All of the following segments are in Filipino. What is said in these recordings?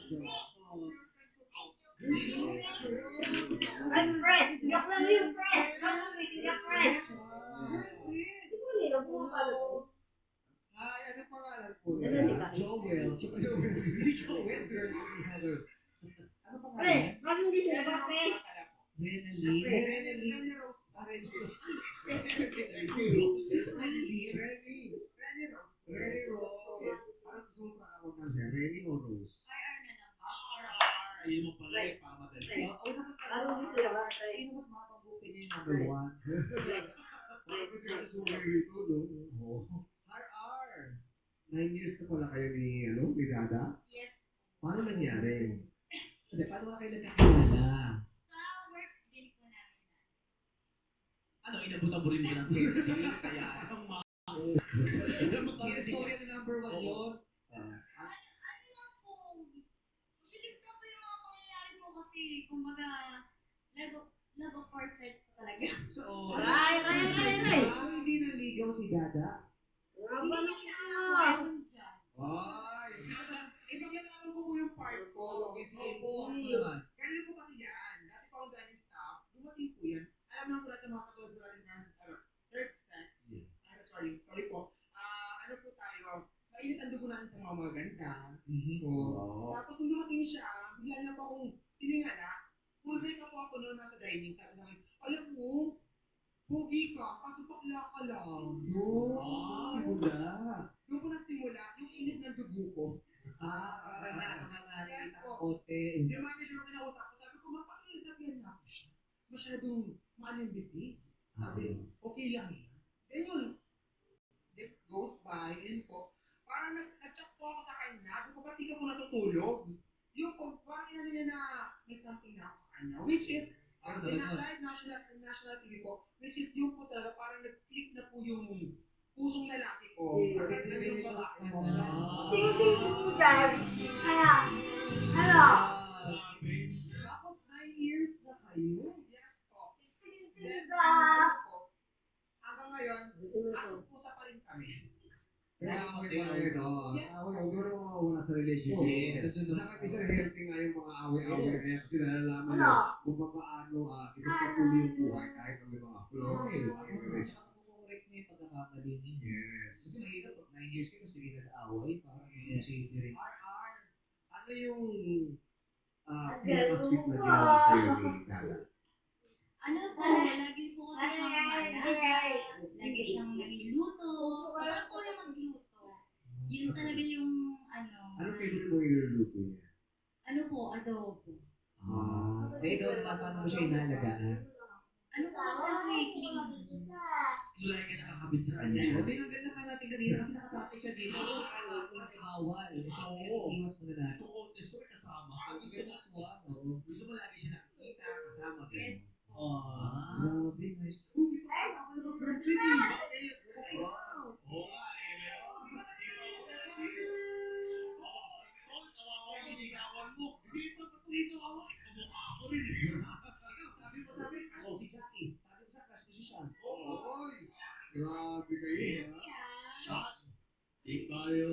Ay, Fred! Yak lang yung Fred! Yak, Fred! Hi, ano pangalan po Ano nila? si Kaki? Joel. Joel. Hindi Joel, girl. Ano Fred! pangalan? Bakit hindi sila kape? Renally. Renally Rose. Renally Rose. Renny Rose. Ano gusto mo pakakawalan siya? Renny o Rose? Ayun mo pala eh, para madali. Ano hindi sila kape? Ayun mas mapabuti niya yung number one. Bakit ko siya sugar rito, no? Oo. RR. 9 years na pala kayo ni Dada? Yes. Paano nangyari? Hindi, paano ka kayo nagkakilala? Sa work din po namin. Ano, inabutan mo rin ba ng hairstyle? Kaya, ang mga... Bakit storya ni number one yun? Ano lang po, mabilis na po yung mga pangyayari po kasi, kumbaga, love of first sight po talaga. So, Ay! Hindi naligaw si Dada? Raba na siya! Ewan dyan. Ay! Ipaglalaro ko po yung part ko. Kasi po, ako naman. Ganyan po kasi yan. Dati pa akong ganyan staff. Dumating po yan. Alam naman po natin mga katulad po natin ng third set. Sorry po. Ano po tayo? Mainit ang dugo natin sa mga maganda. Tapos nung dumating siya, bigla niya po akong tiningala. Full makeup po ako noon nasa dining. Sabi sa akin, alam mo, pogi ka, kaso bakla ka lang. Wala. Doon ko nagsimula, yung init ng dugo ko. Kote. Yung mga medyo kinausap ko, sabi ko, mapakinasabihan na ako siya. Masyadong manimbitin. Sabi, okay lang yan. Then yun, it goes by, yun po. Parang nag-chat po ako sa kanya, sabi ko, ba't di ka po natutulog? Yung parang inano niya na may something na ako sa kanya, which is, live national TV po, which is yung po talaga, parang nag-click na po yung pusong lalaki ko. Parang yung babae ko. Sino po dyan? Ano? Tapos 9 years na kayo? Yes po. Hanggang ngayon, nagpupusa pa rin kami. Kaya ako yung mga ito. Ako yung siguro mawawala sa relationship. Saka isa healthy nga yung mga away-away na yan kasi nalalaman mo kung paano ito patuloy yung buhay kahit may mga flaws. Correct na yung pagkakamali ninyo. Yes. Kasi mahirap pag 9 years kayo, sige nag-aaway, parang cheesy rin. Ano yung pinaka-sweet na ginawa sa'yo ni Dada? Ano po, lagi po kasi siyang maalaga, lagi siyang nagluluto. Parang po yung magluto. Yun talaga yung, Ano favorite mo iluluto niya? ano po, adobo. Ikaw naman, paano mo siya inaalagaan? Ano po kasi clean. So, lagi ka nakakabit sa kanya. O, tinanggal na ka natin kanina kasi nakapatay siya dito. Walang bawal. So, iwas mo na natin. Gusto ko kasama. Gusto mo aswang. Gusto mo lagi siya nakikita, kasama din. Grabe, nice. Hindi pa kasama na mag-birthday. Wow. Oo nga, sinigawan mo. Hindi pa patuloy kawawa. Kamukha ako rin. Ikaw, sabi mo sa akin, crush mo si Jackie. Sabi ko sa crush mo si Sean. Oy! Grabe kayo, ha? Sean, take tayo.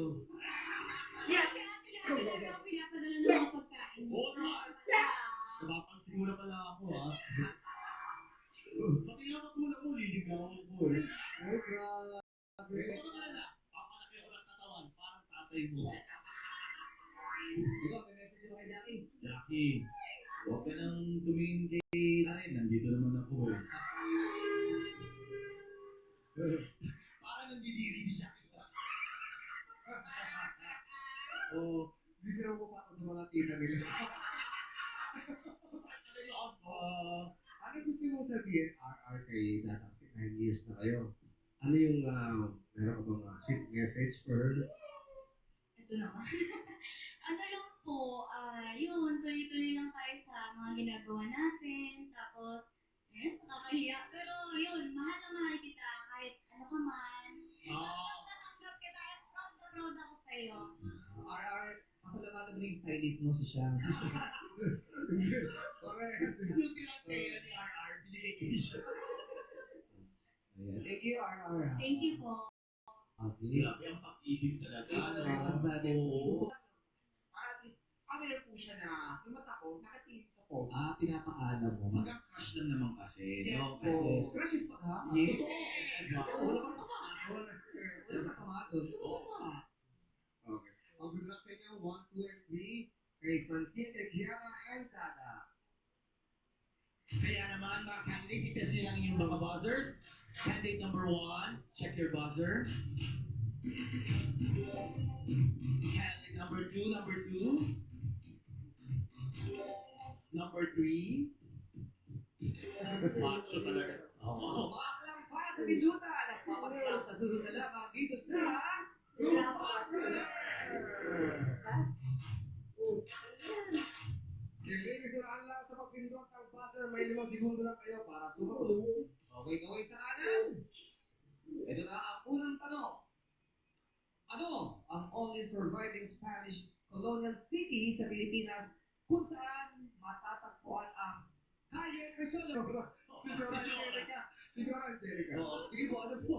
Yeah, kaya talaga ako pinapadala ng mga pagkain. Oo naman. Napapansin mo na pala ako, ha? Pati nga matulog mo, liligawan ko, eh. Ay, grabe. Ito na na. Papalaki ako ng katawan, parang tatay mo. Ikaw, may message mo kay Jackie? Jackie, huwag ka nang tumingin kay Aren. Nandito naman ako, eh. Parang nandidiri si Jackie. Oo. Hindi sila pumapasok sa mga tita nila. Ano gusto mo sabihin, RR, kay Dada? Kasi 9 years na kayo. Ano yung, meron ka bang sweet message for her? Ito naman. Ano lang po, yun, tuloy-tuloy lang tayo sa mga ginagawa natin. Tapos, nakakahiya. Pero yun, mahal na mahal kita kahit ano ka man. Tanggap kita at proud na proud ako sa'yo. RR, pasalamatan mo yung stylist mo si Sean. Correct. Yung pinagkaya ni RR, binigay kay Sean. Ayan. Thank you, RR. Thank you po. Okay. Grabe ang pag-ibig talaga, no? Ang natin po. At meron po siya na yung mata ko, nakatingin sa phone. Pinapaalam mo. Hanggang crush lang naman kasi, Yes, no? po. Crushes pa ka? Yes. Totoo. Wala kang tama. Wala kang tama doon. Oo. Okay. Good luck sa inyo. 1, 2, and 3. Kay Francine, Gianna, and Sada. Kaya naman, mga candidates, itest nyo lang yung mga buzzers. Candidate number 1, check your buzzer. Candidate number 2, Number 3. Macho talaga. Oo. Maaklang pa sa pindutan. Nagpapatulak sa susunod na lamang dito sa Group Buzzer! Lilinis na lang sa pagpindot ng buzzer. May 5 segundo lang kayo para sumagot. Okay, gawin sa kanan. Ito na ang unang tanong. Ano ang only surviving Spanish colonial city sa Pilipinas kung saan matatagpuan ang Calle Crisolo? Siguro Angelica. Sige po, ano po?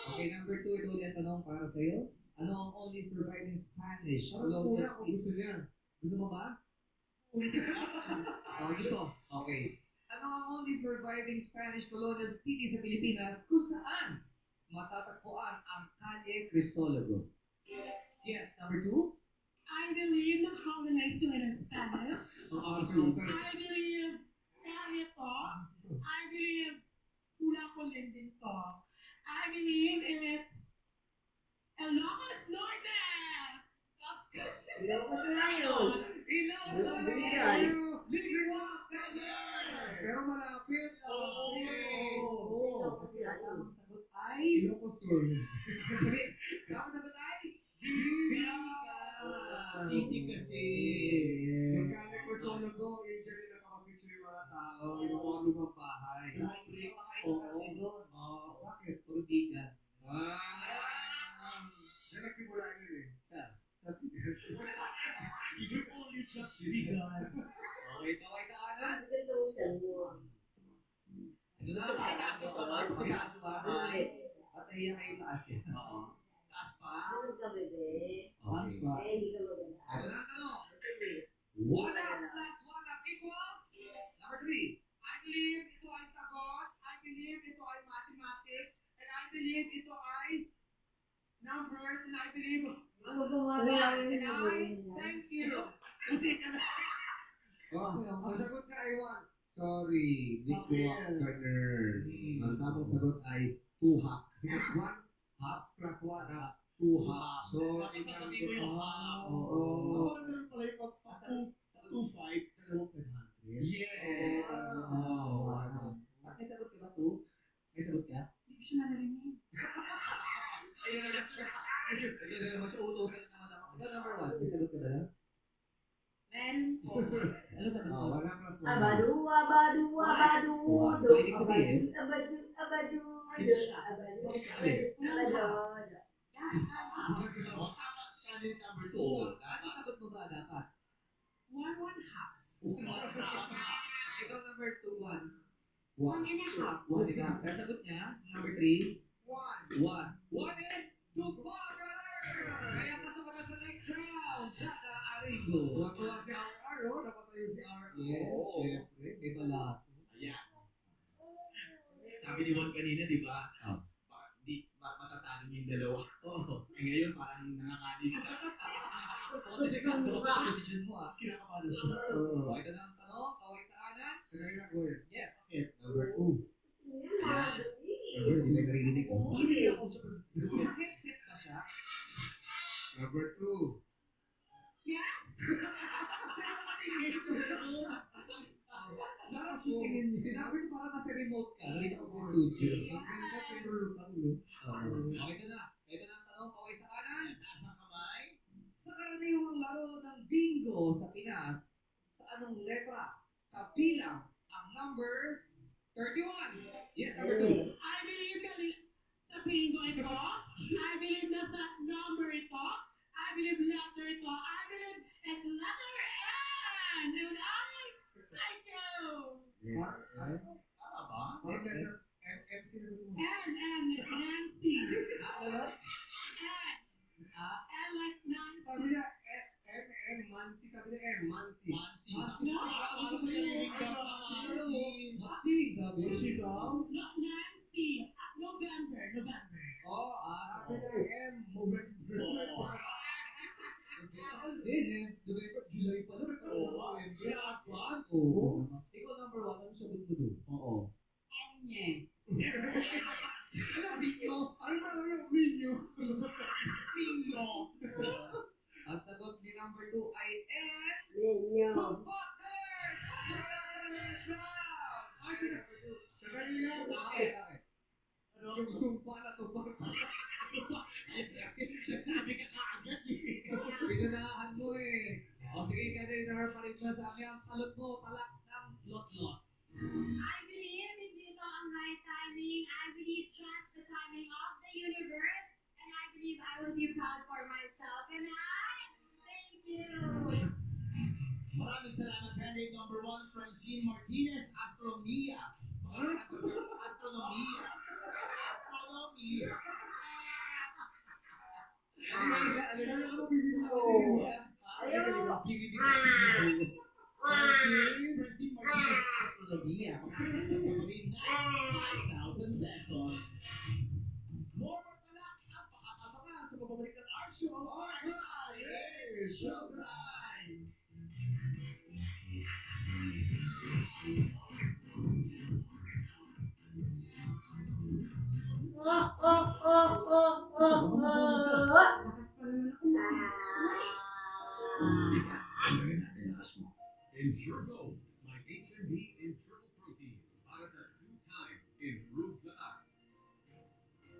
Okay, number 2, ito ulit ang tanong para sa'yo. Ano ang only surviving Spanish colonial city? Gusto niya. Gusto mo ba? Gusto. Okay. Ano ang only surviving Spanish colonial city sa Pilipinas kung saan matatagpuan ang Calle Cristologo? Yes, number 2. I believe na colonized sila ng Spanish. I believe Kaya to. I believe Ulacolin din to. I believe it's Ilocos Norte. Ilocos na yun. Pero malapit. Ilocos na yun. Tamang sagot ay Ilocos Sur. Tamang sagot ay City kasi. Yung Calle Cristologo, yun dyan yung nakapapicture yung mga tao, yung mga lumang bahay. Bakit? Orbigan. Yan nagsimula yun eh. You only just begun. Okay, kaway kanan. Ang ganda mo dyan mo. Ito na, mataas ba? At naiya kayo taas yan. Oo. Taas pa? Ano ka, bebe? Okay. Hindi ka maganda. Ito na ang tanong. Sige. 1 plus 1 equals? Number 3. I believe ito ay sagot. I believe ito ay mathematics. And I believe ito ay numbers. And I believe Ano ba mga and I thank you. Hindi ka na. Ang sagot ka ay 1. Sorry, Nick Turner. Ang tamang sagot ay 2 half. 1 half plus 1 half. 2 half. Sorry, Sabi mo yung half. Oo. Meron pala yung pag 2-5, dalawang 500. Yes! At may sagot ka ba, 2? May sagot ka? Hindi ko siya narinig. Ayun na lang siya. Ito na naman siya, utusan na naman ako. Ikaw, number 1, may sagot ka ba na? Meron po. Ano sagot mo? 1 plus 1. Abadu, abadu, abadu. So, ibig sabihin? Abadu, abadu. Sino siya? Abadu, Bakit? abadu. Candidate number 2. Ano sagot mo ba dapat? 1.5. Ikaw, number 2, 1. 1 and a half. 1 and a half. Ang sagot niya, number 3? 1. 1 is Tupac! Kaya pasok ka na sa next round, Sada Arigo. Tuwa si RR, oh. Napatayo si RR. Yes, siyempre. May balat. Ayan. Sabi ni Juan kanina, di ba? Matatalo niyo yung dalawa. Oo. Eh ngayon, parang nanganganin ka. Delikado ka sa position mo, ah. Kinakabahan siya. Oo. Ito na ang tanong. Kaway sa kanan. Yes. Number 2. Ayan. Hindi na naririnig ko. Hindi ako sa Naka-headset ba siya? Number 2. Yeah? Sarap susingin niya. Sinabi ko parang nasa remote ka. Dito ko sa studio. Ang ganda pero lutang mo. Okay, ito na. Ito na ang tanong. Kaway sa kanan. taas ng kamay. Sa karaniwang laro ng bingo sa Pinas, sa anong letra kabilang ang number 31? Yes, number 2. I believe na sa bingo ito. I believe na sa number ito. I believe letter ito. I believe it's letter N. And I thank you. Tama ba? N, Nancy. Ano? N like Nancy. Sabi niya, sabi niya Mansi. Mansi. Akala ko narinig ka pa, Mansi. Mansi, sabi. Mansi daw. Nancy. November. Oh, sabi niya November. Hindi, November, July pa lang. Kaya advance. Oo. Ikaw number 1, ano sagot mo doon? Oo. Enye. Minyo. Ano ba yung Minyo? Minyo. Ang sagot ni number 2 ay Ninyo. Sandali lang. Bakit? Yung sumpa na sumpa. Sabi ka kaagad eh. Pinunahan mo eh. O sige, kanina pa rin sa akin ang talot mo, talak ng lot-lot. I believe in dito ang right timing. I believe trust the timing of the universe. And I believe I will be proud for myself. And I thank you. Maraming salamat, candidate number 1, Francine Martinez, Astronomia. Astronomia. Ano ka mabibili na Francine Martinez, Astronomia. Magkakaroon na 5,000 pesos. More talak ang pakakabaka sa pagbabalik ng our show. Showtime! Ensure Gold, my HMB internal protein para sa 2 times improved lakas.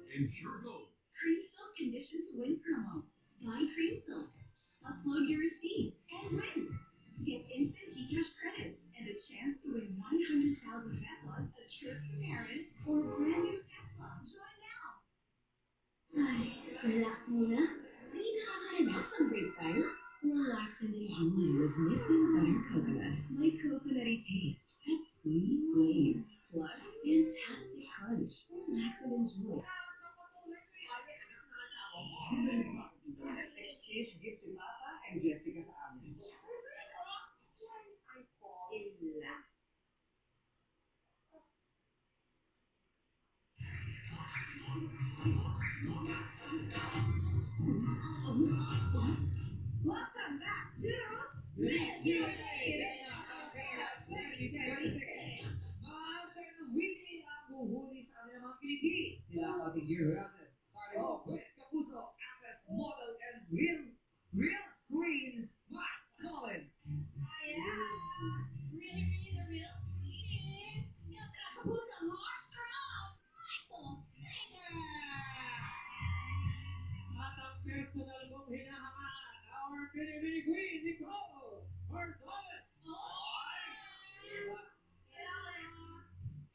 Ensure Gold. Cream Silk Condition to Win promo. Buy Cream Silk. Upload your receipt and win. Get instant GCash credits and a chance to win 100,000 pesos, a trip to Paris, or a brand new Tesla. Join now. Ay, relax muna. Hindi nakaka-relax ang break time. Relax and enjoy with Nissin Butter Coconut. My coconutty taste and sweet flavor. Plus, fantastic crunch. Relax and enjoy. exchange gift si Papa and Jessica sa amin. Welcome back to Master ng weekly ang huhuli sa kanilang mga kiliti. Sila ang ating year rounded. Starting off with Kapuso, Access, Model, and Real Screen, Matt Collins. Really, the real sweetie. Yung pinakabusang heartthrob, Michael Singer. At ang personal mong hinahangaan, our Mini Queen, Nicole Martolin.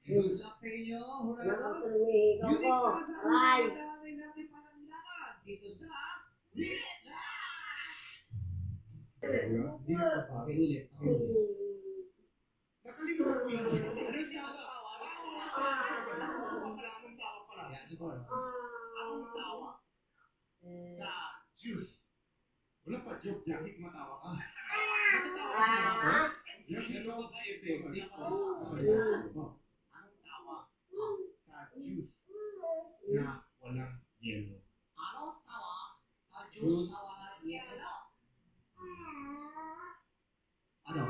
Good luck sa inyo, Hurado. Nakapalmihigaw ko. Aray. Marami natin pananglakan dito sa Witla! Hindi na pa. Pakiulit. Nakalimutan ko lang. Anong tawa? Anong tawa pala? Yeah, Nicole. Anong tawa? Sa juice. Wala pa joke dyan, hindi kumatawa ka. Matatawa ka ba ako? Yung ginawa ka effective. Anong tawa? Sa juice na walang yelo. Ano? Tawa? Ang juice na walang yelo. Ano?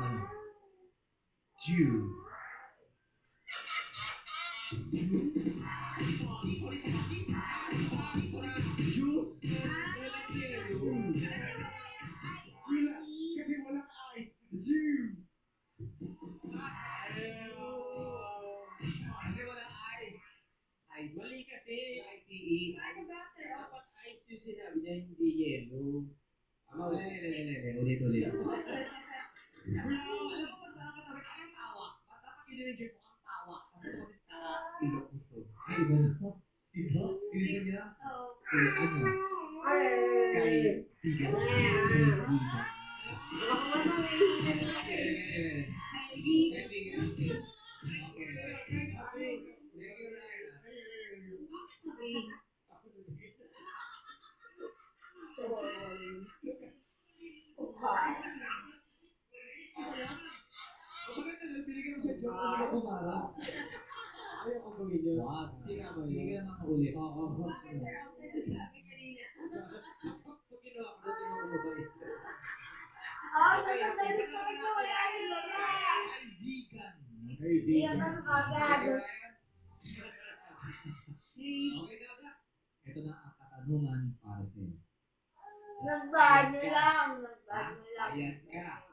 Juice. Juice? Walang yelo. Kasi walang ice. Juice. Kasi walang ice. Ice. Mali kasi. I-T-E. Dapat ice yung sinabi niya, hindi yelo. Ano? Ulit. Wala. Alam mo, mas nakakatawa ang tawa. Dapat kiniligyan mo ang tawa. Kasi ulit tawa. Ilocos. Ay, iba na to. Iba? Kiniligyan niya? Kay ano? Kay Tida. Kay Tida. ano ba bumarang? Ayaw ko gawin yun. Wag. Hindi ka ba Hindi yun? ka naman maulit. Oo. Sabi kanina. Pag ginawa ko, hindi mo mabait. Oh, sasandali ko ito. Kaibigan. Iyan ka ng agad. Okay, Dada. Ito na ang katanungan para sa iyo. Nagbanyo lang. Nagbanyo lang. Ayan ka.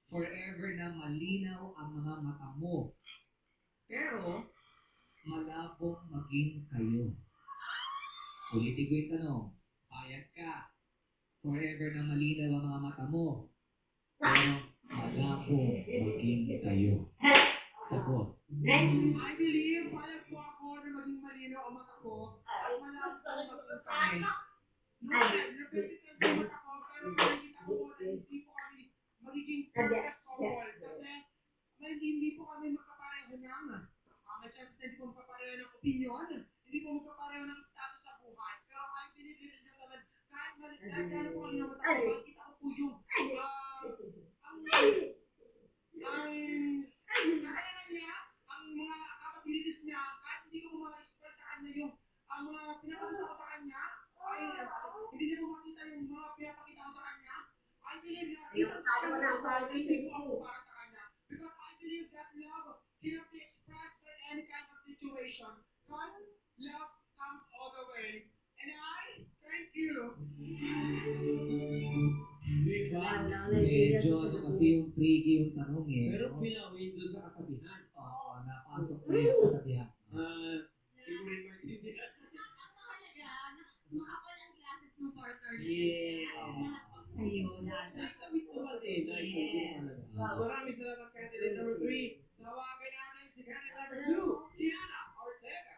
Forever na malinaw ang mga mata mo. Pero, malabong maging kayo. Ulitin ko yung tanong. Payag ka. Forever na malinaw ang mga mata mo. Pero, malabong maging kayo. Sagot. I believe, payag po ako na maging malinaw ang mata ko at malabo ko maging kami. Nagpipitend ang mata ko, pero nakikita ko po na hindi po kami magiging perfect couple. Kasi hindi po kami magkapareho ng may chance na hindi po magkapareho ng opinion, hindi po magkapareho ng status sa buhay. Pero I believe in you naman, kahit ano po kami ng mata ko, makikita ko po yung kakayanan niya, ang mga capabilities niya, kahit hindi ko ma-express sa kanya yung ang mga pinapakita ko sa kanya, ay hindi niya po makita yung mga pinapakita ko sa kanya. I believe na hindi po ako para sa kanya. Because I believe that love cannot be expressed by any kind of situation. Because love comes all the way. And I thank you. Diba? Medyo ano kasi yung tricky yung tanong eh. Pero no? pinawin doon sa kasabihan. Oo, napasok ko yung kasabihan. Hindi mo rin maintindihan. Ang mahalaga, makapal ang glasses ng partner. Yeah. Sa'yo, Dada. Ay, kami ko malina. Maraming salamat candidate number 3. Tawagan natin si candidate number 2, Kiana Ortega.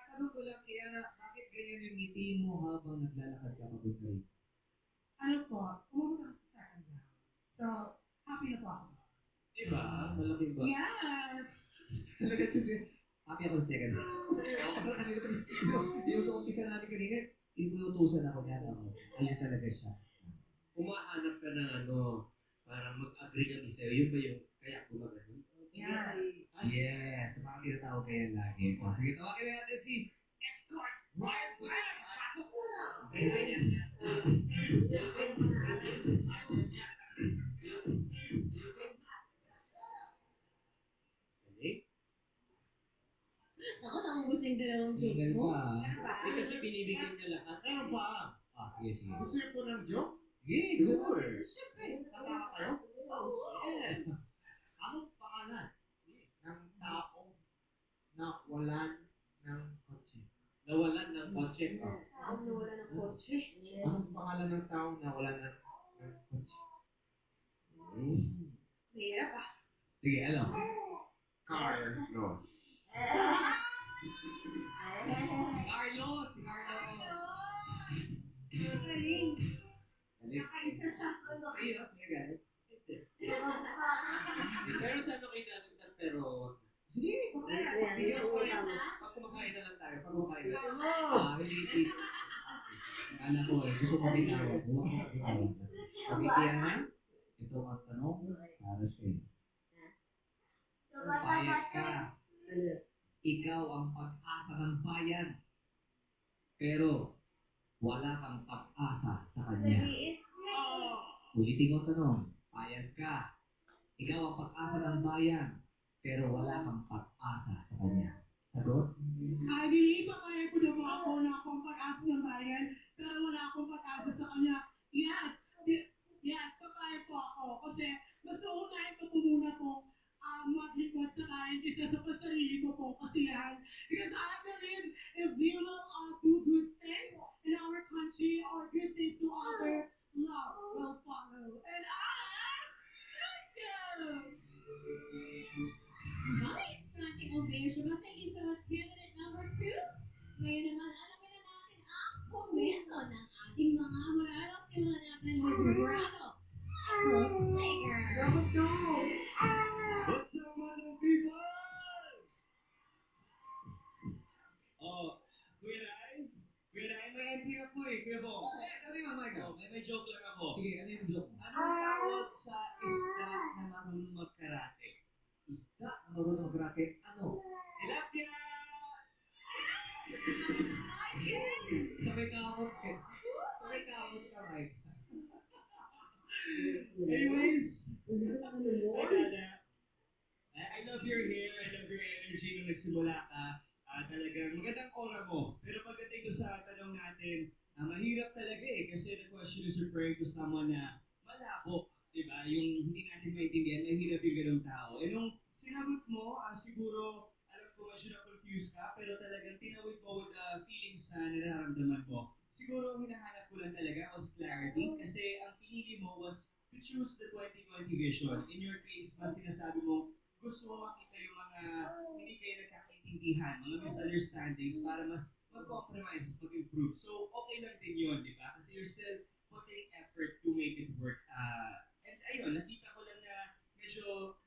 Tanong ko lang, Kiana, bakit ganyan yung ngiti mo habang naglalakad ka papunta rito? Ano po, umuwi ako sa second round. So, happy na po ako. Diba? Malaking ba? Yes! Happy ako sa second. Yung sa umpisa natin kanina, inutusan ako niya. Ayun talaga siya. Umahanap ka ng ano, para mag-agree kami sa'yo. Yun ba yung kaya gumagano? Yeah. Yes, sa mga tinatawag kaya lagi. O, sige, tawagin na natin si Escort! Ryan Blair! Pasok po! Ako, naubos yung dalawang cake single mo. pa. Eh, kasi binibigyan niya lahat. Meron pa. Sige, sige. Gusto niyo po ng joke? Sige, Sure. Siyempre. Tatawa kayo? Yes. Anong pangalan ng tao na walan ng kotse? Nawalan ng kotse. Ako nawala ng kotse. Anong pangalan ng tao na walan ng kotse? Mahirap ah. Sige, ano? Carlos. Carlos! Si Carlos! Galing. Galit. Nakaisa siya. Sige, sige, galit. Pero sa ano kayo dadagdag pero Sige, kumakain. Bigyan ko rin. Pag kumakain na lang tayo. Pag kumakain na. Hindi tit. Akala ko eh, gusto mo bitawan. Huwag mo bitawan. Okay, Kiana? Ito ang tanong para sa iyo. Payag ka. Ikaw ang pag-asa ng bayan. Pero, wala kang pag-asa sa kanya. Ulitin ko ang tanong. Payag ka. Ikaw ang pag-asa ng bayan. Pero wala kang pag-asa sa kanya. Sagot? I believe papayag ko na po ako na akong pag-asa ng bayan, pero wala akong pag-asa sa kanya. Yes! Yes, papayag po ako. Kasi mas uunahin ko po muna po maglingkod sa kain kaysa sa pasarili ko po kasiyahan. Because I believe if we will do good things in our country or good things to others, love will follow. And I thank you! Nice! Standing ovation. Thank you so much, candidate number 2. Ngayon naman, alamin na natin ang komento ng ating mga murado. Simulan natin with Murado Michael Sager. What's up, mga people? Oh, Kuya Rai, may entry na po eh, Kuya Bo. Sabi nga, Michael. May joke lang ako. Sige, ano yung joke mo? Anong tawag sa Sabay kamot ka. Sabay kamot ka, Mike. Anyways, hi Dada. I love your hair, I love your energy nung nagsimula ka. Talagang magandang aura mo. Pero pagdating ko sa tanong natin, mahirap talaga kasi the question is referring to someone na malabo, di ba? Yung hindi natin maintindihan, mahirap yung ganong tao. Eh nung sinagot mo, siguro, alam ko medyo na-confuse ka, pero talagang tinawid mo with the feelings na nararamdaman mo. Siguro ang hinahanap ko lang talaga was clarity kasi ang pinili mo was to choose the 2020 vision. In your case, mas sinasabi mo, gusto mo makita yung mga hindi kayo nagkakaintindihan, mga misunderstandings para mas mag-compromise, mag-improve. So, okay lang din yun, di ba? Kasi you're still putting effort to make it work. And ayun, nakita ko lang na medyo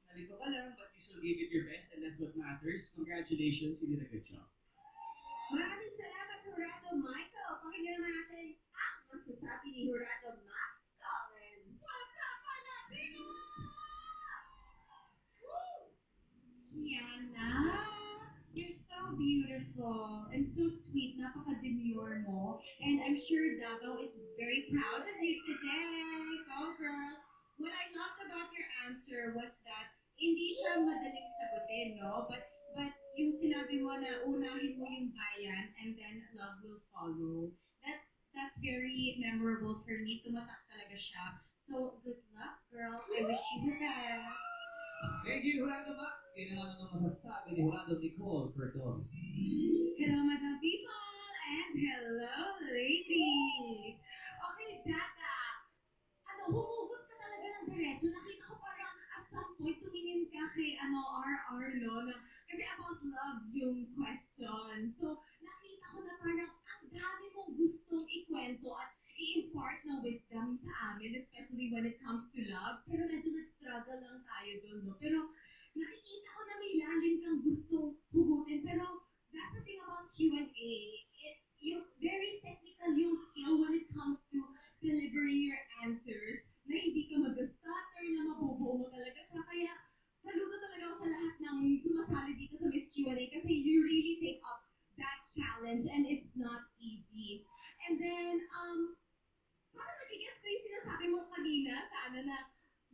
nalito ka lang, but you still gave it your best and that's what matters. Congratulations, you did a good job. Maraming salamat, Jurado Michael. Pakinggan naman natin ang masasabi ni Jurado Max Collins. Kiana, you're so beautiful and so sweet. Napaka-demure mo. And I'm sure Davao is very proud of you today. Go, girl. What I loved about your answer was that hindi siya madaling sagutin, no? But yung sinabi mo na unahin mo yung bayan and then love will follow. That's very memorable for me. Tumatak talaga siya. So, good luck, girl. I wish you the best. Thank you, Jurado Max. Yan naman ang masasabi ni Jurado Nicole Cordon. Hello, Madam People, and hello, ladies. Okay, Dada. Humugot ka talaga ng diretso. Nakita ko parang at some point tumingin ka kay RR, no? Kasi about love yung question. So, nakita ko na parang ang dami mong gustong ikwento at i-impart na wisdom sa amin, especially when it comes to love. Pero medyo nag-struggle lang tayo doon, no? Pero nakikita ko na may lalim kang gustong hugutin. Pero that's the thing about Q&A. Yung very technical yung skill when it comes to delivering your answers na hindi ka mag-stutter, na mabubuo mo talaga siya. Kaya saludo talaga ako sa lahat ng sumasali dito sa Miss Q&A kasi you really take up that challenge and it's not easy. And then, parang nagigets ko yung sinasabi mo kanina sa na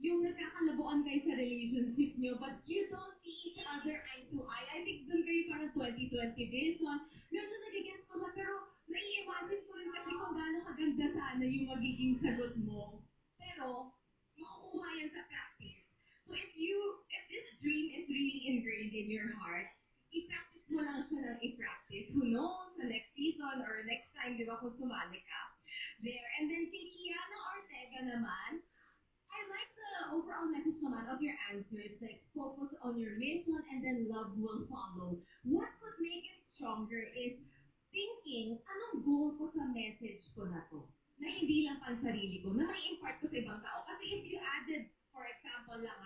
yung nagkakalabuan kayo sa relationship nyo, but you don't see each other eye to eye. I think dun kayo parang 2020 vision. Medyo nagigets ko sa, pero nai-imagine ko rin kasi kung gaano kaganda sana yung magiging sagot mo. Pero, makukuha yan sa practice. So if this dream is really ingrained in your heart, i-practice mo lang siya ng i-practice. Who knows, sa next season or next time, di ba, kung sumali ka. There. And then kay Kiana Ortega naman, I like the overall message naman of your answers, like focus on your mission and then love will follow. What could make it stronger is thinking, anong goal ko sa message ko na to? Na hindi lang pang sarili ko, na may impart ko sa ibang tao. Kasi if you added, for example lang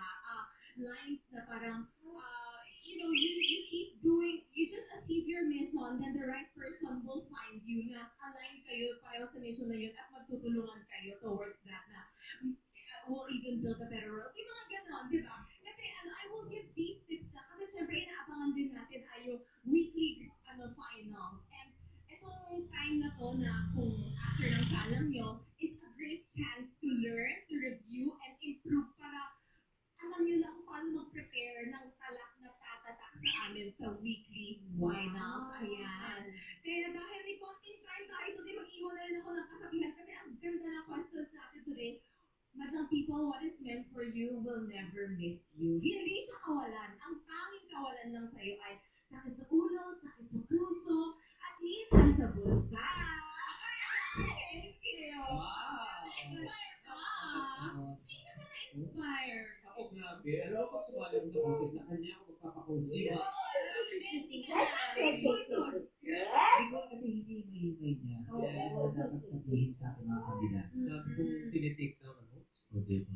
lines na parang, you keep doing, you just achieve your mission, then the right person will find you na align kayo pareho sa mission na yun at magtutulungan kayo towards that na will even build a better world. Yung mga ganon, di ba? Kasi I will give these tips na kasi syempre inaabangan din natin ay yung weekly finals. And itong time na to na kung after ng salang nyo, it's a great chance to learn, to review, and improve para alam nyo na kung paano mag-prepare ng talak na tatatak sa amin sa weekly finals. Ayan. Kaya dahil may konting time tayo today, mag-iwan na rin ako ng kasabihan kasi ang ganda ng questions natin today. Madam People, what is meant for you will never miss you. Hindi siya kawalan. Ang tanging kawalan lang sa'yo ay sakit sa ulo, sakit sa puso, at minsan sa bulsa. Thank you. Wow! Inspired ka. Hindi ka ba na-inspired? Ako, grabe. Alam ko, sumali ko sa contest. Sa kanya ako magpapakosi. Di ba? Hindi ko kasi hindi maingay niya. Kaya ito dapat sabihin sa ating mga kandidato. Sabi ko, tinitik daw ano? O, di ba?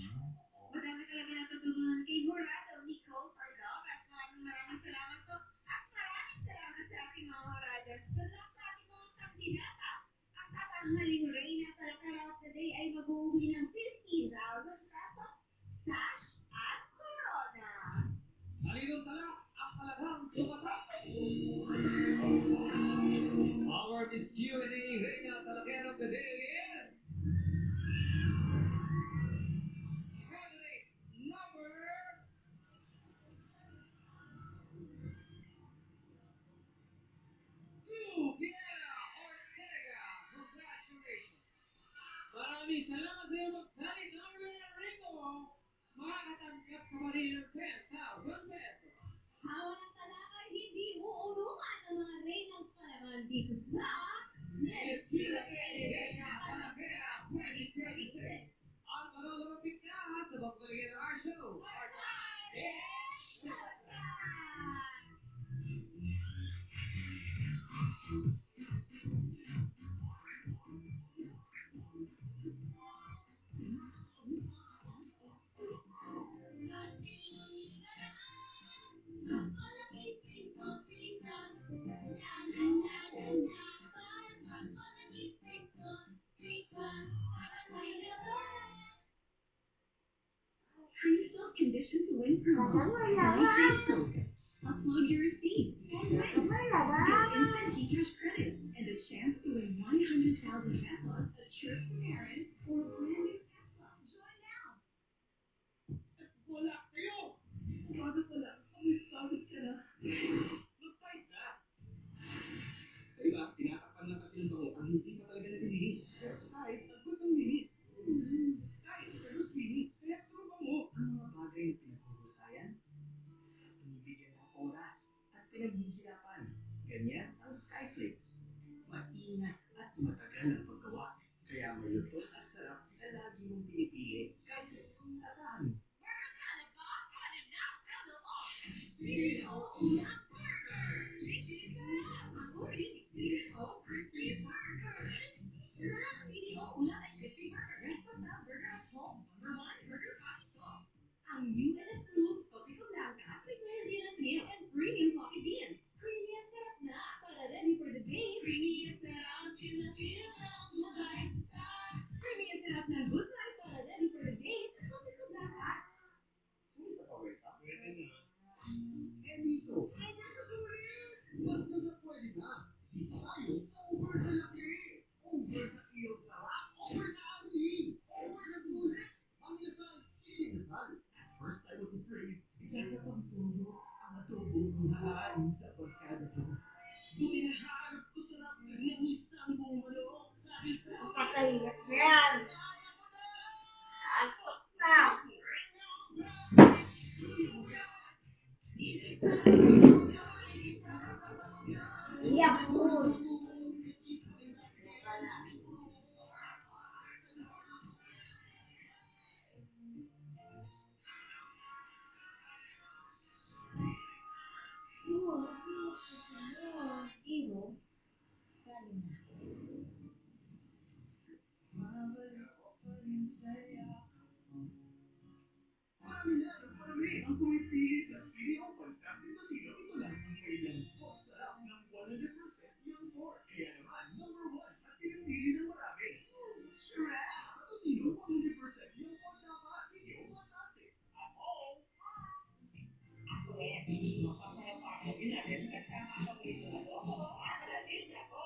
Madami talaga natutunan kay Jurado Nicole Cordovas. Maraming salamat po. At maraming salamat sa ating mga Jurados. Good luck sa ating mga kandidata. Ang tatanghaling Reyna Talakara of the Day ay mag-uuwi ng 50,000 pesos cash at corona. Malinong tala ang talagang tumatak. Our Miss Q&A Talakero of the day is... Candidate number... 2, Piera Ortega. Congratulations. Maraming salamat sa iyo magsalit ng Ringo. Makakatanggap ka pa rin ng 10,000 pesos. Hawak ng talakay, hindi uulungan ang mga reynang palaman dito sa Miss Philippine Talakera 2026. Ang manonorompik na sa pagbalikin ng our show. Condition to win promo. Upload your receipt and win. Get instant teacher's credit and a chance to win 100,000 pesos, a trip to Paris, or a brand new Tesla. Join now. Wala kayo! Bago pa lang, pag-isawit ka na. Mag-fight na! Sa iba, tinatakpan lang kasi ng bango ang hindi pa talaga naglilinis. Pero sa kahit, tagpot ang linis. Kahit, pero linis. Kaya puro bango. Ang mga bagay na pinaghuhusayan, binibigyan ng oras at pinaghihirapan. Ganyan ang Skyflakes. Maingat at matagal ang paggawa. Kaya may lutong at sarap na lagi mong pinipili. Skyflakes, asahan mo. Ang new and smooth Topico Blanca at may clear and meal and premium coffee beans. Creamy at sarap na. Para ready for the day. Creamy at sarap. Creamy at sarap ng good life. Para ready for the day. Sa Topico Blanca. Sulit pa wait up. Pwede na. Eh dito, ay nakasulit! Mas na pwede na. Dito tayo sa over sa laki. Over sa iyong sarap. Over sa asin. Over sa sulit. Ang inasal, ininasal. First I was afraid. Ikakapang todo ang adobong buhain sa barkada ko. Buti na hanap ko sarap ng isang buong manok. Dahil sa Kakaiyak yan. Asok na. Iyak po. marami ang pumipili sa Video Fantastic Casino. Ito lang ang kailang sarap ng 100% young pork. Kaya naman, number 1 at pinipili ng marami. Sarap! Sa Casino, 100% young pork dapat. Video Fantastic. Ako! Masarap ako inahin at nakakawin na ako. Ako na din ako!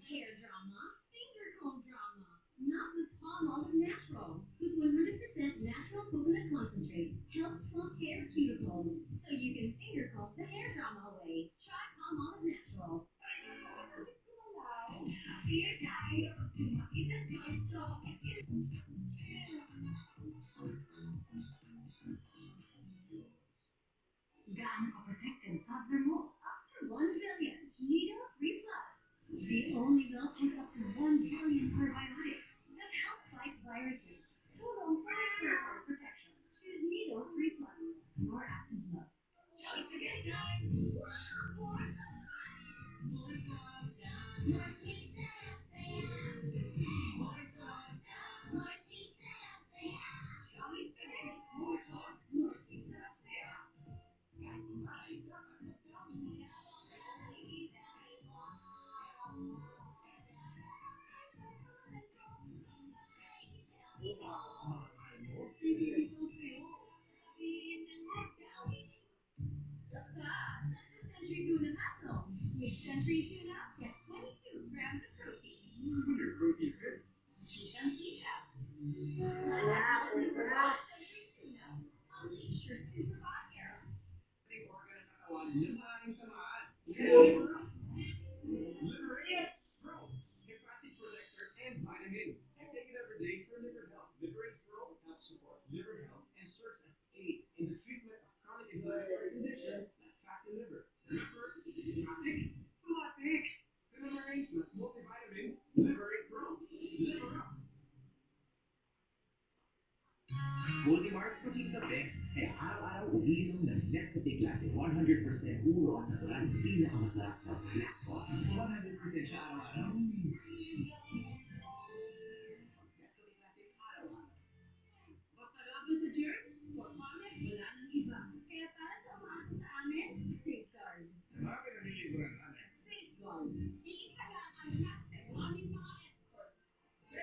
Hair drama, finger comb drama. Not with palm olive natural. With 100% natural coconut concentrate. Helps plump hair cuticle. So you can finger comb the hair drama away. Try palm olive natural. Gaano ka-protected toddler mo? Up to 1 billion. Nido 3 Plus. The only milk with up to 1 billion probiotics that help fight viruses. Total 4 protection. Choose Nido 3 Plus. More active love. Free tuna, get 22 grams of protein. When your protein fits, Chicken pizza. Free tuna. Unleash your super body arrow. ating organ ng katawan na maaaring tamaan. Liberate Pro, hepatic protector and vitamin. You take it every day for liver health. Liberate Pro helps support liver health and serves as aid in the treatment of chronic inflammatory conditions like fatty liver. Hepatic? Matik! Telomerase plus multivitamin, Liberate Pro. Liver up! Multimark Protein the best. Kaya araw-araw umiinom ng Nescafe Classic 100% puro at natural. Pinakamasarap sa black coffee. 100% siya araw-araw. Nescafe Classic araw-araw. Basta laban sa germs, for Comet, wala nang iba. Kaya para sa umaasa sa amin, Safeguard. Marami na nilibran namin. Safeguard. Iisa lang ang lahat ng aming mga experts. Sa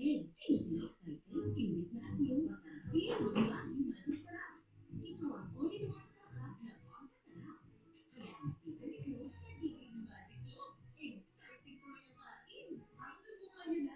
egg, sino excited? Imbis na asin, masarap din. Mas masarap. Ito ang all-in-one sarap na pampasarap. Kaya ang favorite nyo, nagiging magic nyo. Exciting ko rin kain. Ang subukan nyo na.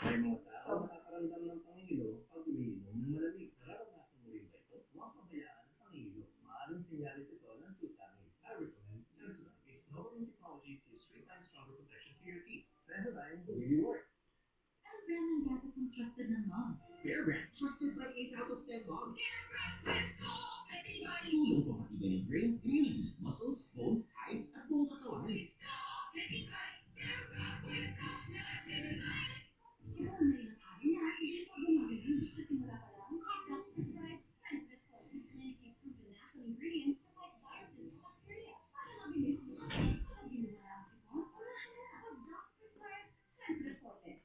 May mga tao nakakaramdam ng pangihilo pag umiinom ng malamig. Nararanasan mo rin ba ito? Huwag pabayaan ang pangihilo. Maaaring sinyalis ito ng tooth damage. I recommend Sensodyne. Its novel technology gives 3 times stronger protection to your teeth. Sensodyne really works. Ang brand ng gatas ng trusted ng mom. Bear Brand, trusted by 8 out of 10 moms. Tulong pamatibay ng brain, immunity, muscles, bones, eyes, at buong katawan. Kaya ang may ilang araw na, hindi pa gumagana. Sa simula pa lang, Dr. Prescribed Senseless Force. Medically proven natural ingredients to fight viruses and bacteria. Para mabilis lumabas, pag giniwala ang sipon, wala na. Dr. Prescribed Senseless Force.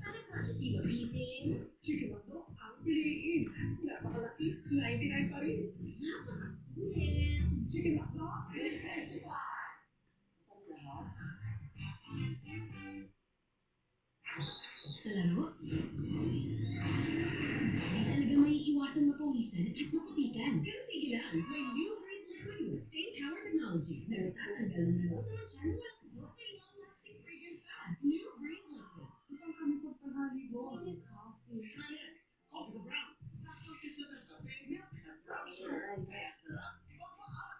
Para purchasing a beating, Chicken hotdog ang piliin. Napakalaki, 99 pa rin. napakakulit. Chicken hotdog, Sa laro, di talaga may iwasan mapawisan at maputikan. Pero sige lang, may new Breeze Liquid with Stain Power Technology na nagtatanggal ng laro sa mancha na walang abot may long-lasting fragrance pa. New Breeze Liquid. Isang kami pagtanghali mo. Coffee. Try it! Coffee the brown. Saktong kisla ng kape, milk, at brown sugar. Kaya sarap, magmahal.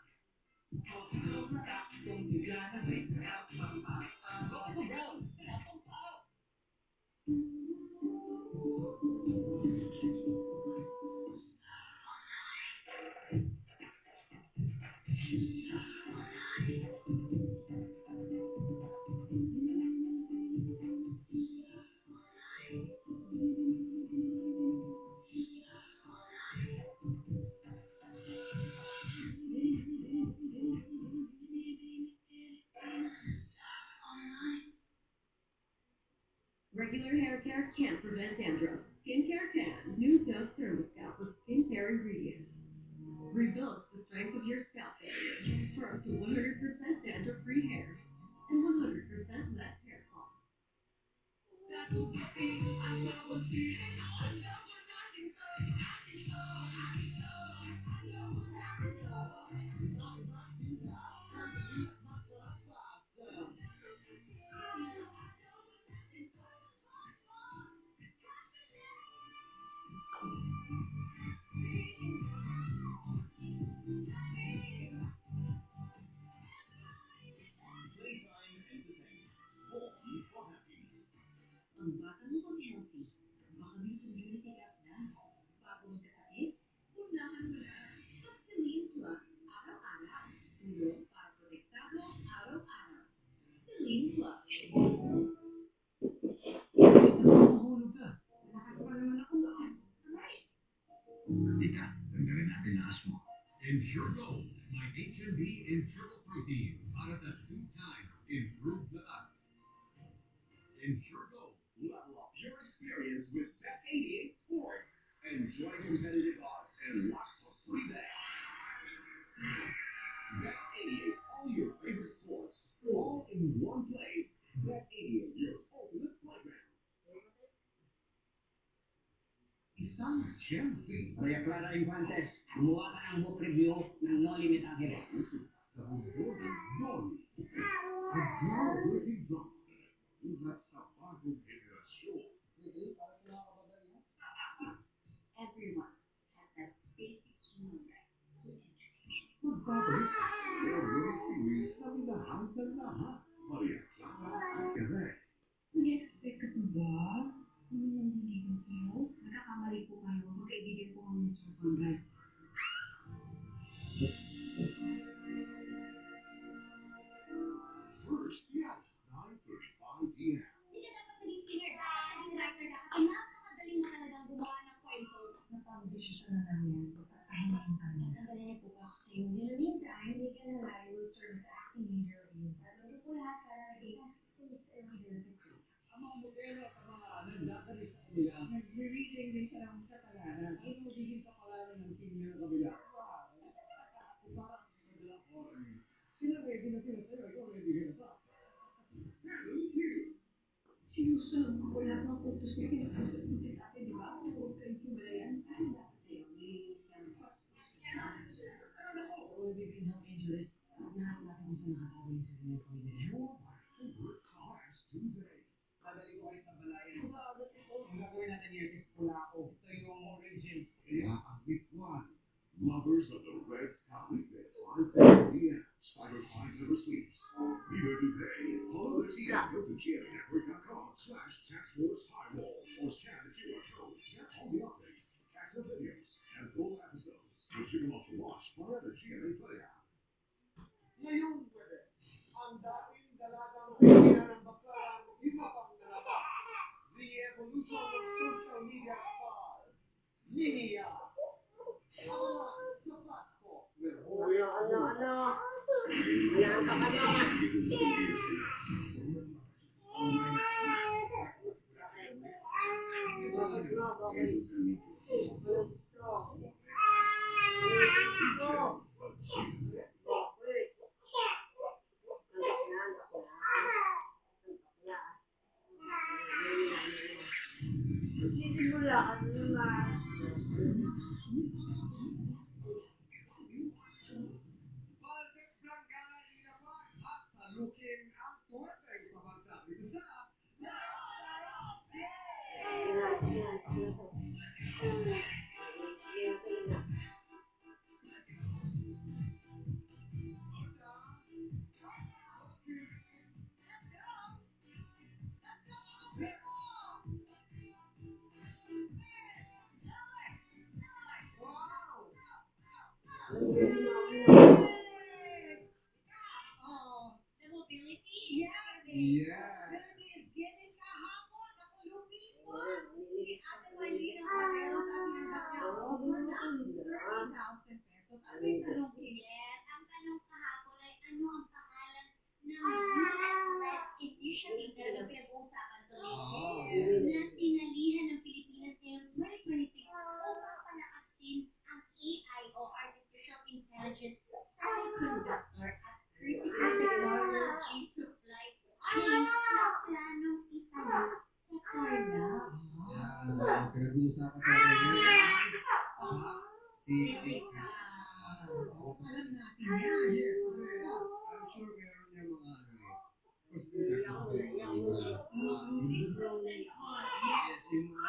Coffee the brown. Sarap ang paa. Regular hair care can't prevent dandruff. Skincare can. New Dove Thermoscout with skincare ingredients. Rebuilds the strength of your scalp barrier for up to 100% dandruff-free hair and 100% less hair fall. Playtime Entertainment. Born for happiness. Ang bata mo pang healthy, baka may community gap na. Bago magkasakit, unahan mo na. Vaseline Plus, araw-araw. Tulong para protektado araw-araw. Vaseline Plus. Mahulog ka. Lakas pa naman ako noon. Tika, tanggalin natin ang asmo. Ensure Gold, my HMB in triple protein. Para sa 2 times improved lakas. Ensure Gold. Level up your experience with Bet88 Sports. Enjoy competitive odds and lots of free bets. isang champion. Maria Clara Infantes, gumawa ka ng book review ng No Limit Angeles. Sa mundo ng Noli. Ang groundbreaking drama ulat sa bagong henerasyon. Everyone has that basic human right to education. Magbabalik ang Oreo Series na minahal ng lahat. Maria Clara Angeles. Nag-expect ka pa ba? Ano nandinig kayo? Nagkakamali po kayo. Magkaibigan po kami sa Conrad. First, yes, 9:35 p.m. Hindi ka dapat maging singer ka, maging writer ka, kasi napakagaling mo talagang gumawa ng kwento. Napag-desisyon na lang yan. Pagpapahingayin ka na. Sandali niyo po ba kasi in the meantime, Miguel and I will serve as acting leader in Tatlo po lahat para maging assistant leader sa crew. Ang mga modelo at ang mga nagdadali sa kabila, nag-reading din siya ng katalanan. Ano yung magiging kapalaran ng team niya ng kabila? Parang nagdala ko. Sila ready na sila sa'yo, ikaw ready ka na pa. Sinusunod ko lahat ng utos niya. Pinag-usap ko si tatay, di ba? Huwag kayong himalayan. Ano dapat sa'yo? Nilinis ka ng All we've been help injuries. Nahanap natin kung saan nakatago yung sarili ng pamilya niya. Your favorite class today. Dadali ko kayo sa balayan. Ang gagawin natin here is Pulao. Ito yung origin. Kaya ang Litwan, lovers of the red Calipe, 5 p.m. Spider 5 never sleeps. Be there today. Follow the team. Go to GMNetwork.com/taskforce highball or scan the QR code. Get all the updates, extra videos, and full episodes. Which you can also watch via the GMA Play app. Ngayong gabi, ang dating dalagang pera ng baklang iba pang dalaga. The evolution of social media star, Ninia. Sa Pasko, with Baltex Blanca inaman at talukin ang suwerte sa bansa dito sa Demo Philippines? Yeah, Yeah. Philippines, given kahapon ako lumipat. Ate Marlene ang modelo sa tinanggap niya offer ng 30,000 pesos. Ano yung tanong ko? Yes, ang tanong kahapon ay ano ang pangalan ng US-led initiative na pinag-uusapan tuloy na sinalihan ng Pilipinas ngayong 2026 upang palakasin ang AI o Artificial Intelligence Semiconductor at Critical Technology Supply Chain na planong itayo sa Tarlac. Pinag-uusapan talaga yan. Alam natin yan. Yes, I'm sure meron niya mga ano eh. Of course, yes, yung mga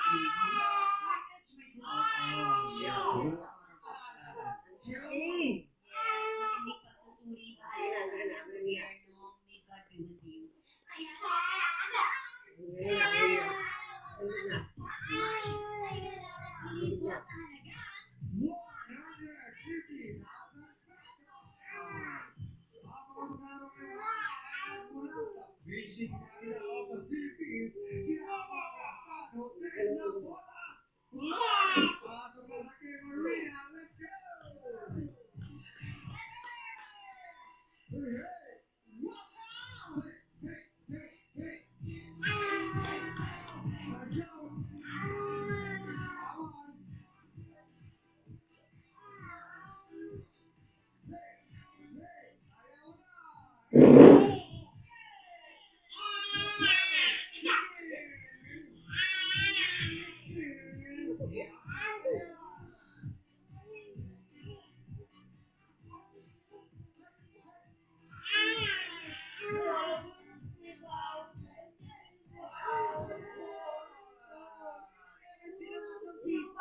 Matinding pagsusuri sa gobyerno. May God be with you. Kaya ay dapat ilipot sa halagang 160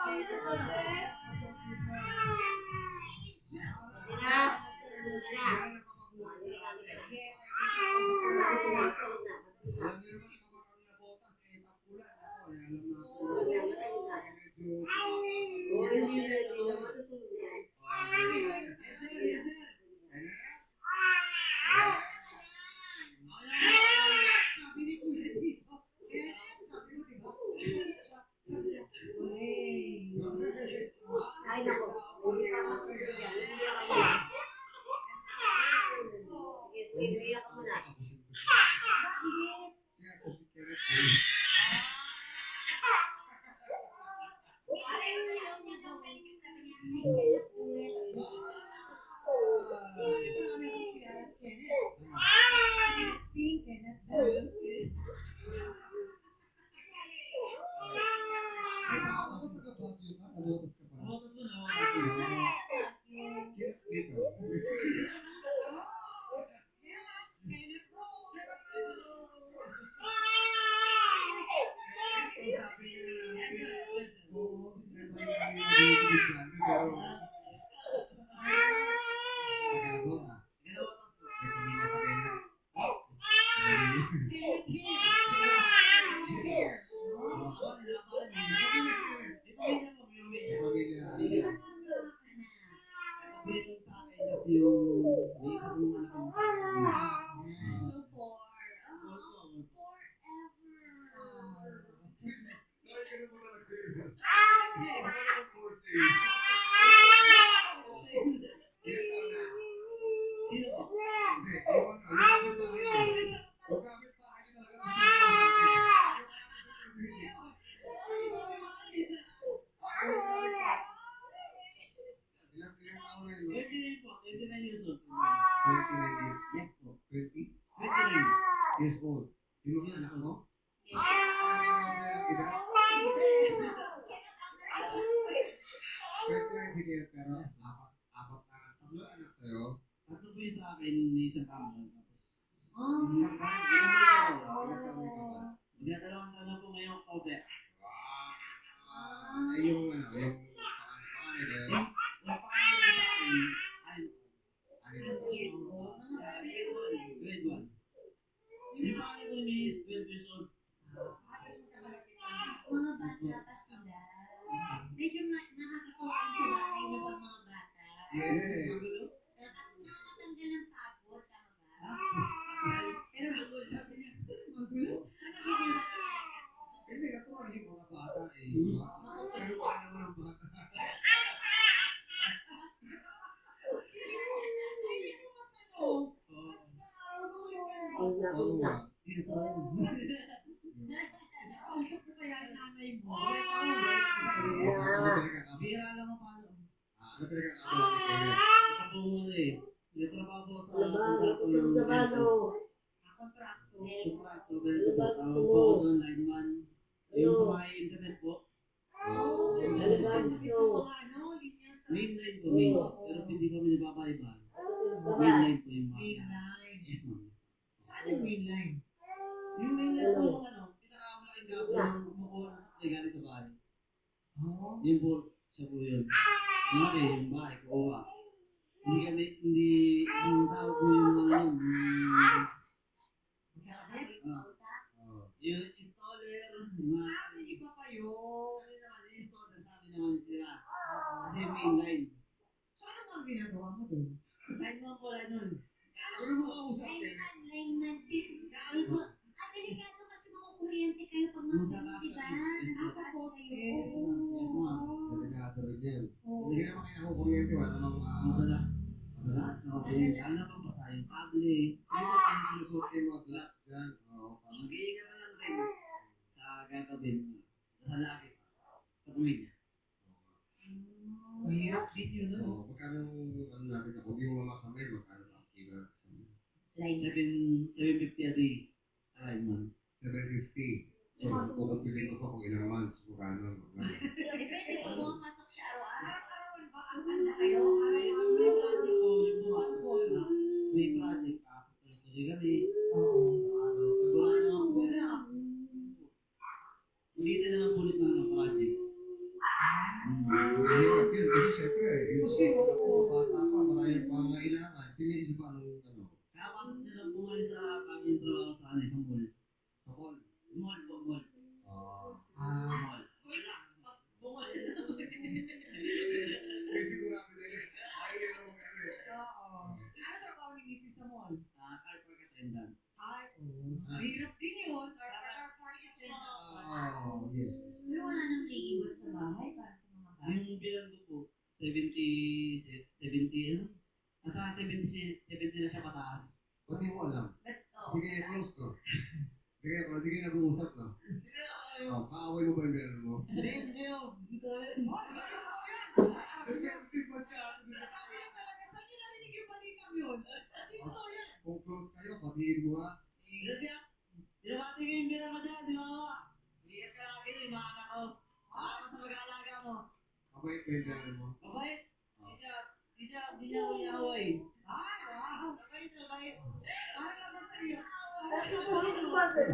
Alam niyo naman kapag ang nabotas eh tapulan ako eh alam na medyo Sabi ni Kuya dito. Sabi mo, di ba? Ay, nako. Iiyak ka muna. Years old. Yung mga anak mo? Sige, pero apat na tatlo anak sa'yo. Tatlo po yung sa akin, isang kamon. Magdadalawang taon na po ngayong October. Wow! Eh, yung ano, yung panganay din. Yung pangalan sa akin, Ano yun? grade 1. Yung pangalan ko is 12 years old. Mga bata pa sila. Medyo nakakatuwa sa bahay niyo pag mga bata. Yes. Nakakatanggal ng pagod, tama ba? Pero magulo sabi niya. Hindi, natuwa yung mga bata eh. Pero paano naman ang bata? Oo nga. Bira lang ang paano. Ano pinagkakatawa ni Kenneth? Sa po eh. May trabaho sa kontrato ng ganito. Kontrato, ganito po. Tawag po ako doon, lineman. Yung sa may internet po. Mainline po, main. Pero hindi po kami nagpapaiban. Mainline po yung mga. Yes, ma'am. Ano yung mainline? Yung mainline po yung ano, pinakamalaking gabo yung kumukuha ng supply galing sa bahay. Yun po, siya po yun. Okay, yung bahay, kukuha. Hindi kami, yung tao po yung mga yun. Yung installer, mga iba pa yun. Yun naman, yung installer sa amin naman sila. Kasi mainline. So, ano mga ginagawa mo doon? Line mo po, line nun. Ano mo kausap Kenneth? Delikado kasi makukuryente kayo pag mga di ba? Nakakatawa kayo. Yes, ma'am. Delikado rin yan. Hindi ka naman kayo nakukuryente, wala namang Madala. Madala. Okay. Lalo na pa sa yung kable. sinusuot kayo mga glass dyan. Oo. Mag-iingat na lang rin sa gagawin mo. Sa lagi. Sa pamilya. Mahirap din yun, ano? Oo. Magkano ano natin na kung di mo makamay, magkano ang kilo? 750 a day. Alignment. 750. So, kukumpilin ko pa kung ilang months, magkano. Depende kung pumapasok siya araw-araw. May project ko, yung buwan ko, may project ka, tuloy kami. Araw. Pag wala naman po, ulitin na lang ulit ng project. Bata pa, marami pang kailangan. Sige, isa pa anong ano? Kaya bakit sila bumali sa bagong trabaho sa ano, sa mall? Sa mall. Mall po, mall. Mall. Wala. Bumali. Kasi sigurado na yun. Ayaw nila mag-ano eh. Oo. Ano trabaho ni Mrs. sa mall? Car park attendant. Ay, mahirap din yun. Car park attendant. Oh, yes. Pero wala nang naiiwan sa bahay para sa mga bata. Yung bilang ko po, 70, ano? Nasa 70 na siya pataas. Ba't di mo alam? Oo. Sige, close to. Sige, nag-uusap na. Kaaway mo ba yung gano'n mo? Hindi, dito rin. Sensitive ba siya? Saan niyo narinig yung balitang yun? Dito yan. Kung close kayo, patiin mo ha. Dinamati ko yung bilang ko dyan, di ba? Lihat ka lagi rin, mga anak ko. Para sa mag-aalaga mo. Mabait ba yung gano'n mo? Mabait. Di niya ako niaway. Ay, wow. Mabait. Para naman sa iyo.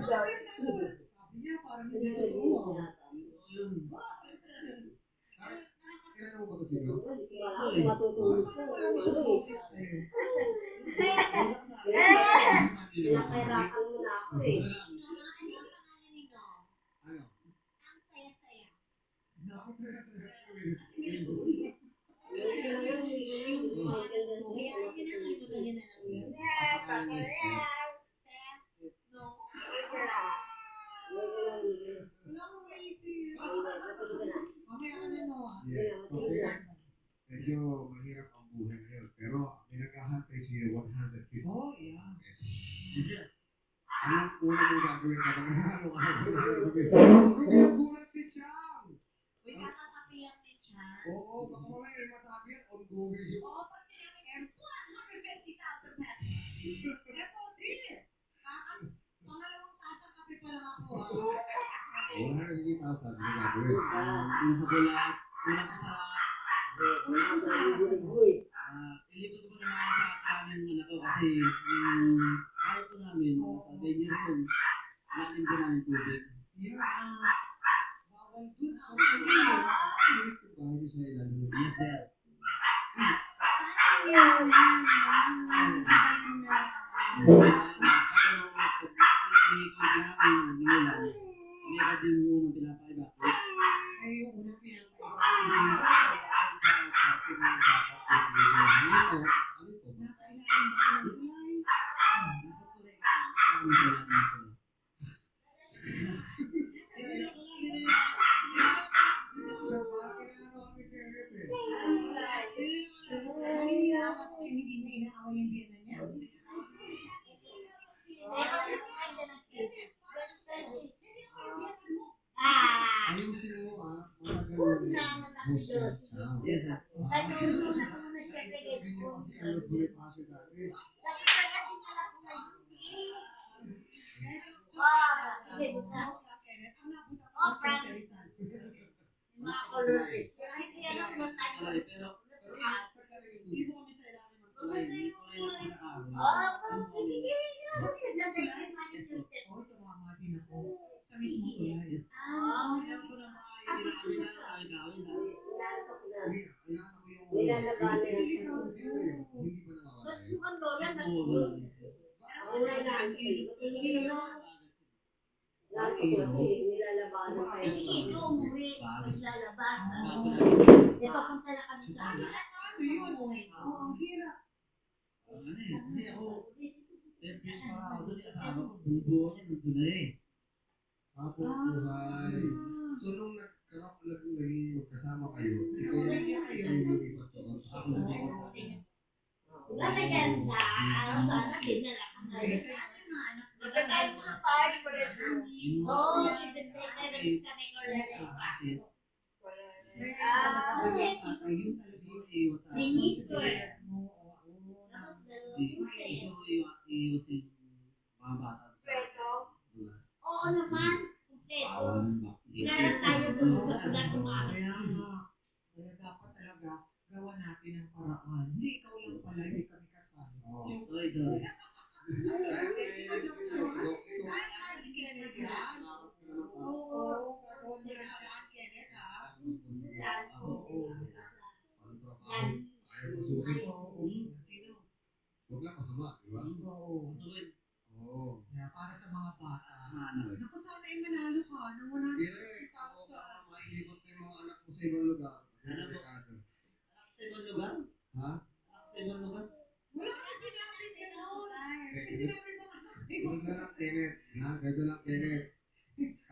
Sabi niya, parang hindi totoo. Yun. Kailan mo ba ito sino? Parang marami siyang boses sa'yo. Pinapahirapan mo na ako eh. Ano ang pangalan ninyo? Ano? Ang saya-saya. Naku, Medyo na yun, medyo yun. Maganda Kaya siya. yun na, kalimutan niyo na lang yun. Kapakalan niya siya. No. Medyo lang, medyo. wala akong maisip. Matulog ka na. Mamaya ka na, Noah. Yes. Matulog Okay. na. Medyo mahirap ang buhay ngayon. Pero may naghahantay siya 150. Oh, yeah. Anong una mong gagawin ka? Ano ka? Nagulat si Chang! Uy, kakakapiyak ni Chan. Oo, baka mamaya yung masabi yan, ongoing siya. Oo, pag tinawin air, 150,000 pesos. Eto, di. Pangalawang tasang kape pa lang ako, ah. 150,000 ano gagawin? Una sa bulat, una pa sa ilibot ko naman sa aming anak ko kasi yung ayaw ko namin, nasa danger yun. Natin ko namin tubig. Yeah. Bawal dun. Actually, Yes, bahay niyo sa ilalim ng Yes, sir. Paano yun? Ano ba yun na? ay yung unang pinapaiba. Nakailangan ba kayo ng tulay? Naniniwala ko kayo hindi niya inaaway yung biyena niya. Ayusin mo matagal mo host ka. Yes, sir. Ano pumipasok dati? Oo, tumama din ako. Sa mismo tulay. Nilalabanan. Hindi ba nawawala yun? Sukan lola, nagsusunod. Ang nailaan ko eh. Hindi naman. Lalo ko kasi nilalabanan pa yun. Ito, umuwi. Maglalabas. Ito, punta na kami sa amin. Ano yun? Oo, ang hirap. Tapos buhay. So nung naging magkasama kayo, ikaw yung lumipat doon. Ako lumipat sa akin. Maganda. Sana dinala ka na yun. Magkakain mo na tayo. Oo, si Dende na rin kami ko rin. Linis ko eh. Oo naman. Kompleto. Meron tayo doon sa ulat ng Kaya dapat talaga gawa natin ang paraan. Hindi ikaw lang pala, hindi kami kasama. Oo. Oo, gagawin mo na si Aunt Kenneth, ha? Ang trabaho. ibang lugar. Ano mo? Delikado. Sa ibang lugar? Ha? Sa ibang lugar? Wala ka sinabi gano'n. Sinabi mo nga. Ganun na lang, Kenneth. Ha? Ganun lang, Kenneth.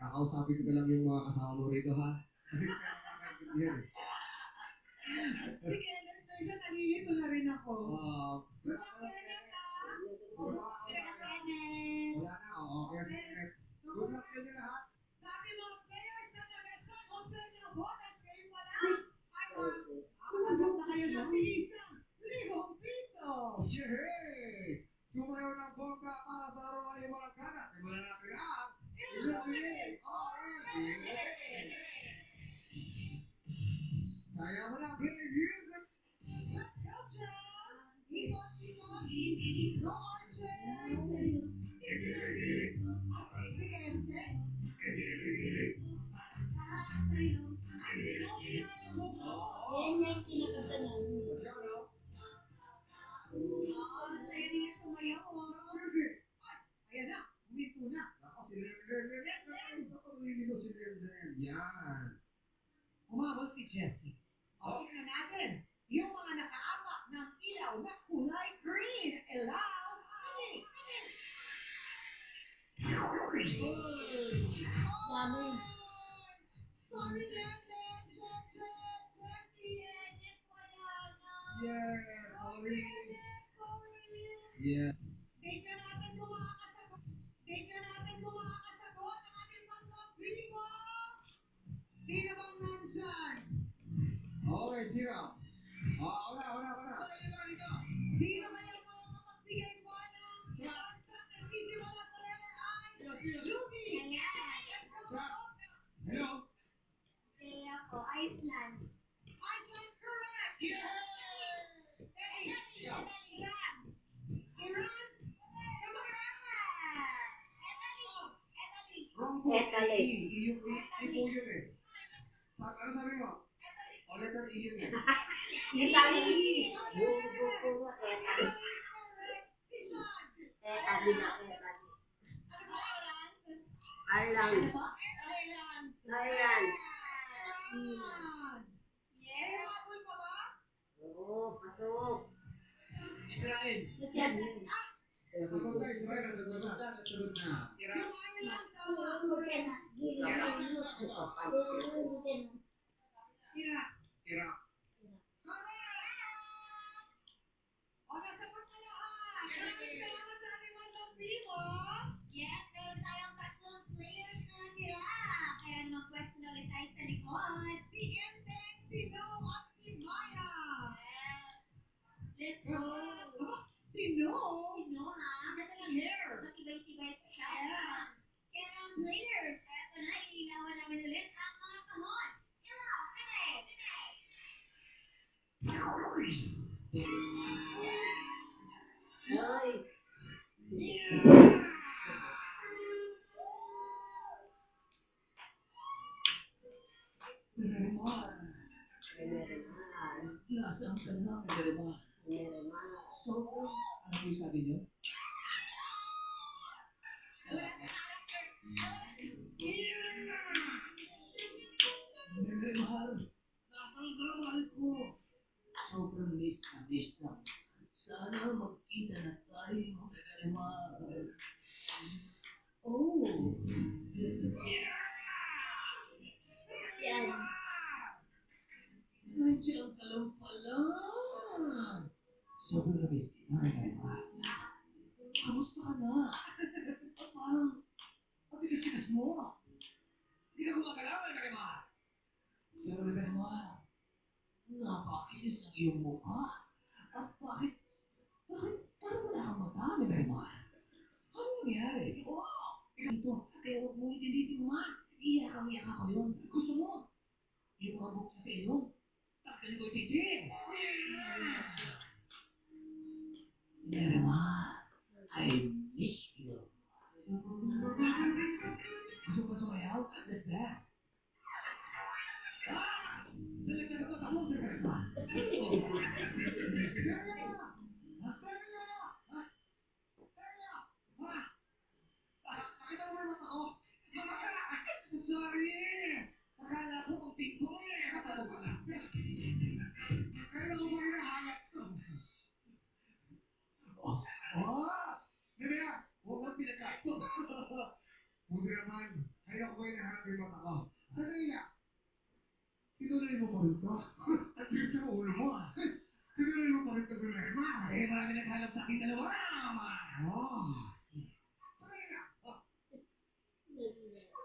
Kakausapin ko na lang yung mga kasama mo rito, ha? Kasi kaya nakakaintindihan eh. Sige, Anastasia, nalilito na rin ako. Wala na, okay, Kenneth. Good luck sa inyo lahat. Sabi mga players na nag-San Jose na bonus game pa lang, ay makakatanggap na kayo ng isang limang piso. Yehey! Sumayaw ng bongga para sa laro ay mga kanak. Simulan natin ang Illuminate RMB. Kaya mo na, play music! Let's go, John! Ibon, no arches! Siguiente. Yan yung kinakanta namin. Let's go, no? Saya nila sumayaw, oh. Music! Ayan na, huminto na. Ako, si Len. Ako, nililigaw si Len. Yan. Umabot si Jessie. O, tingnan natin. Yung mga nakaapak ng ilaw na kulay green. Ilaw, ani. Dami. Sorry, Len. Jessie. Yeah, sorry. Sorry. Yeah. Tingnan natin kung makakasagot. Tingnan natin kung makakasagot ang ating mga bingo. Sino bang nandyan? Okay, sino? Wala. Sino kaya makakapagbigay pa ng bansang nagsisimula sa letter I? Ruby! Ayan. Hello? Okay ako, Iceland. Iceland correct! Yay! Iran! Iran! Come on! Wrong po. Italy. Ipo yun eh. Ano sabi mo? O letter E yun eh. Italy. Buko. Italy. Italy na, Italy. Ireland. Ireland. May habol pa ba? Oo, pasok. Israel. Yan. Sagot na, Israel. Nasagot na. Yung Ireland tama. Iraq. Iraq. O, nasagot na lahat. Maraming salamat sa ating mga vivo. Yes, meron tayong tatlong players na natira. Kaya naman pwesto na ulit tayo sa likod. Si Enteng, si No, at si Maya. Let's go. Si No? Sino ha? Ganda ng hair. Matibay-tibay pa siya. Kaya naman players, eto na, ililawan namin ulit ang mga kahon. Ilaw, Hoy. Lasa ang kanya, Merimar. So, ano yung sabi niyo? Merimar, nasaan ka, mahal ko? Sobrang miss na miss na. Sana magkita na tayo, Merimar. Oh. Yan. Nandiyan ka lang pala. Sobrang na-miss kita, Merimar. Kamusta ka na? At parang, ang tigas-tigas mo. Hindi ka gumagalaw, Merimar. Pero Merimar, napakainis ang iyong mukha. At bakit parang wala kang mata, Merimar? Ano nangyari? Wow! Ito, kaya huwag mo itilitin mo, ha? Iyak ako yun. Gusto mo? Yung mga buksa sa ilong. Takgalin ko yung titi. Merimar, I miss you. Gusto ko sumayaw? Let's dance. Nalagyan ako sa monster, Merimar. Nakita mo yung mata ko? Sorry! Akala ko kung tingko mo eh. Nakatulog na. Tinuloy mo pa rin to. Ang bilis sa ulo mo ah. Tinuloy mo pa rin to problema. Eh, marami naghalap sa akin dalawa.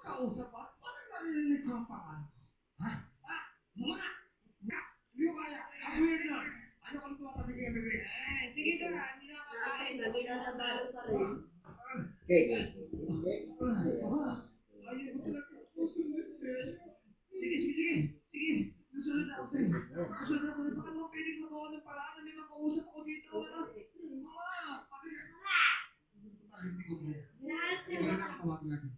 Kausap pa? Bakit narinig ko ang pangalan ko? Ha? Mama! Hindi ko kaya. Ang weird nun. Ayaw ko tumatabi kay bebe. Sige na, hindi na kakain. Naginasabahan pa rin. Okay. Ayaw ko talaga. Susunod sa'yo. Sige. Susunod ako sa'yo. Susunod ako. Baka naman pwedeng magawa ng paraan na may makausap ako dito. Ano? Mama! Hindi ko mo. Lahat Ito na ang tawag natin.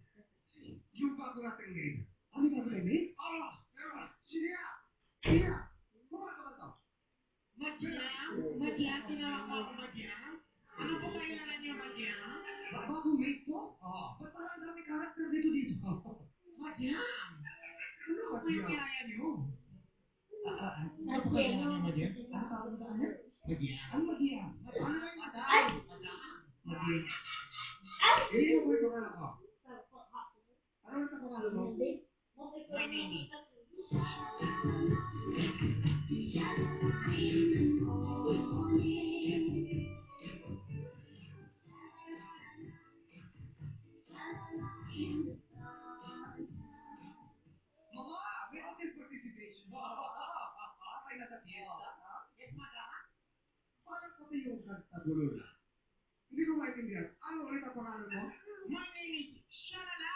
Yung bago nating maid. Ano yung bago nating maid? Meron. Sige nga. Kumaka ka ba ito? Madyang? Tinawag mo ako Madyang? Ano po kailangan niyo, Madyang? Bagong maid to? Oo. Ba't parang ang dami karakter dito? Madyang! Ano Ano ba po yung siya? yaya niyo? Ano po kailangan niyo, Madyang? Ano tawag sa kanya? Madyang. Ano Madiang? Ano ba yung Ay! Madyang. Hindi mo po ito ka ko. Ano ulit ang pangalan mo? My name is... Mama! May audience participation. Patay na sa fiesta. Yes, madam? Parang kami yung kanta Bulula. Hindi ko maintindihan. Ano ulit ang pangalan mo? My name is Shalala!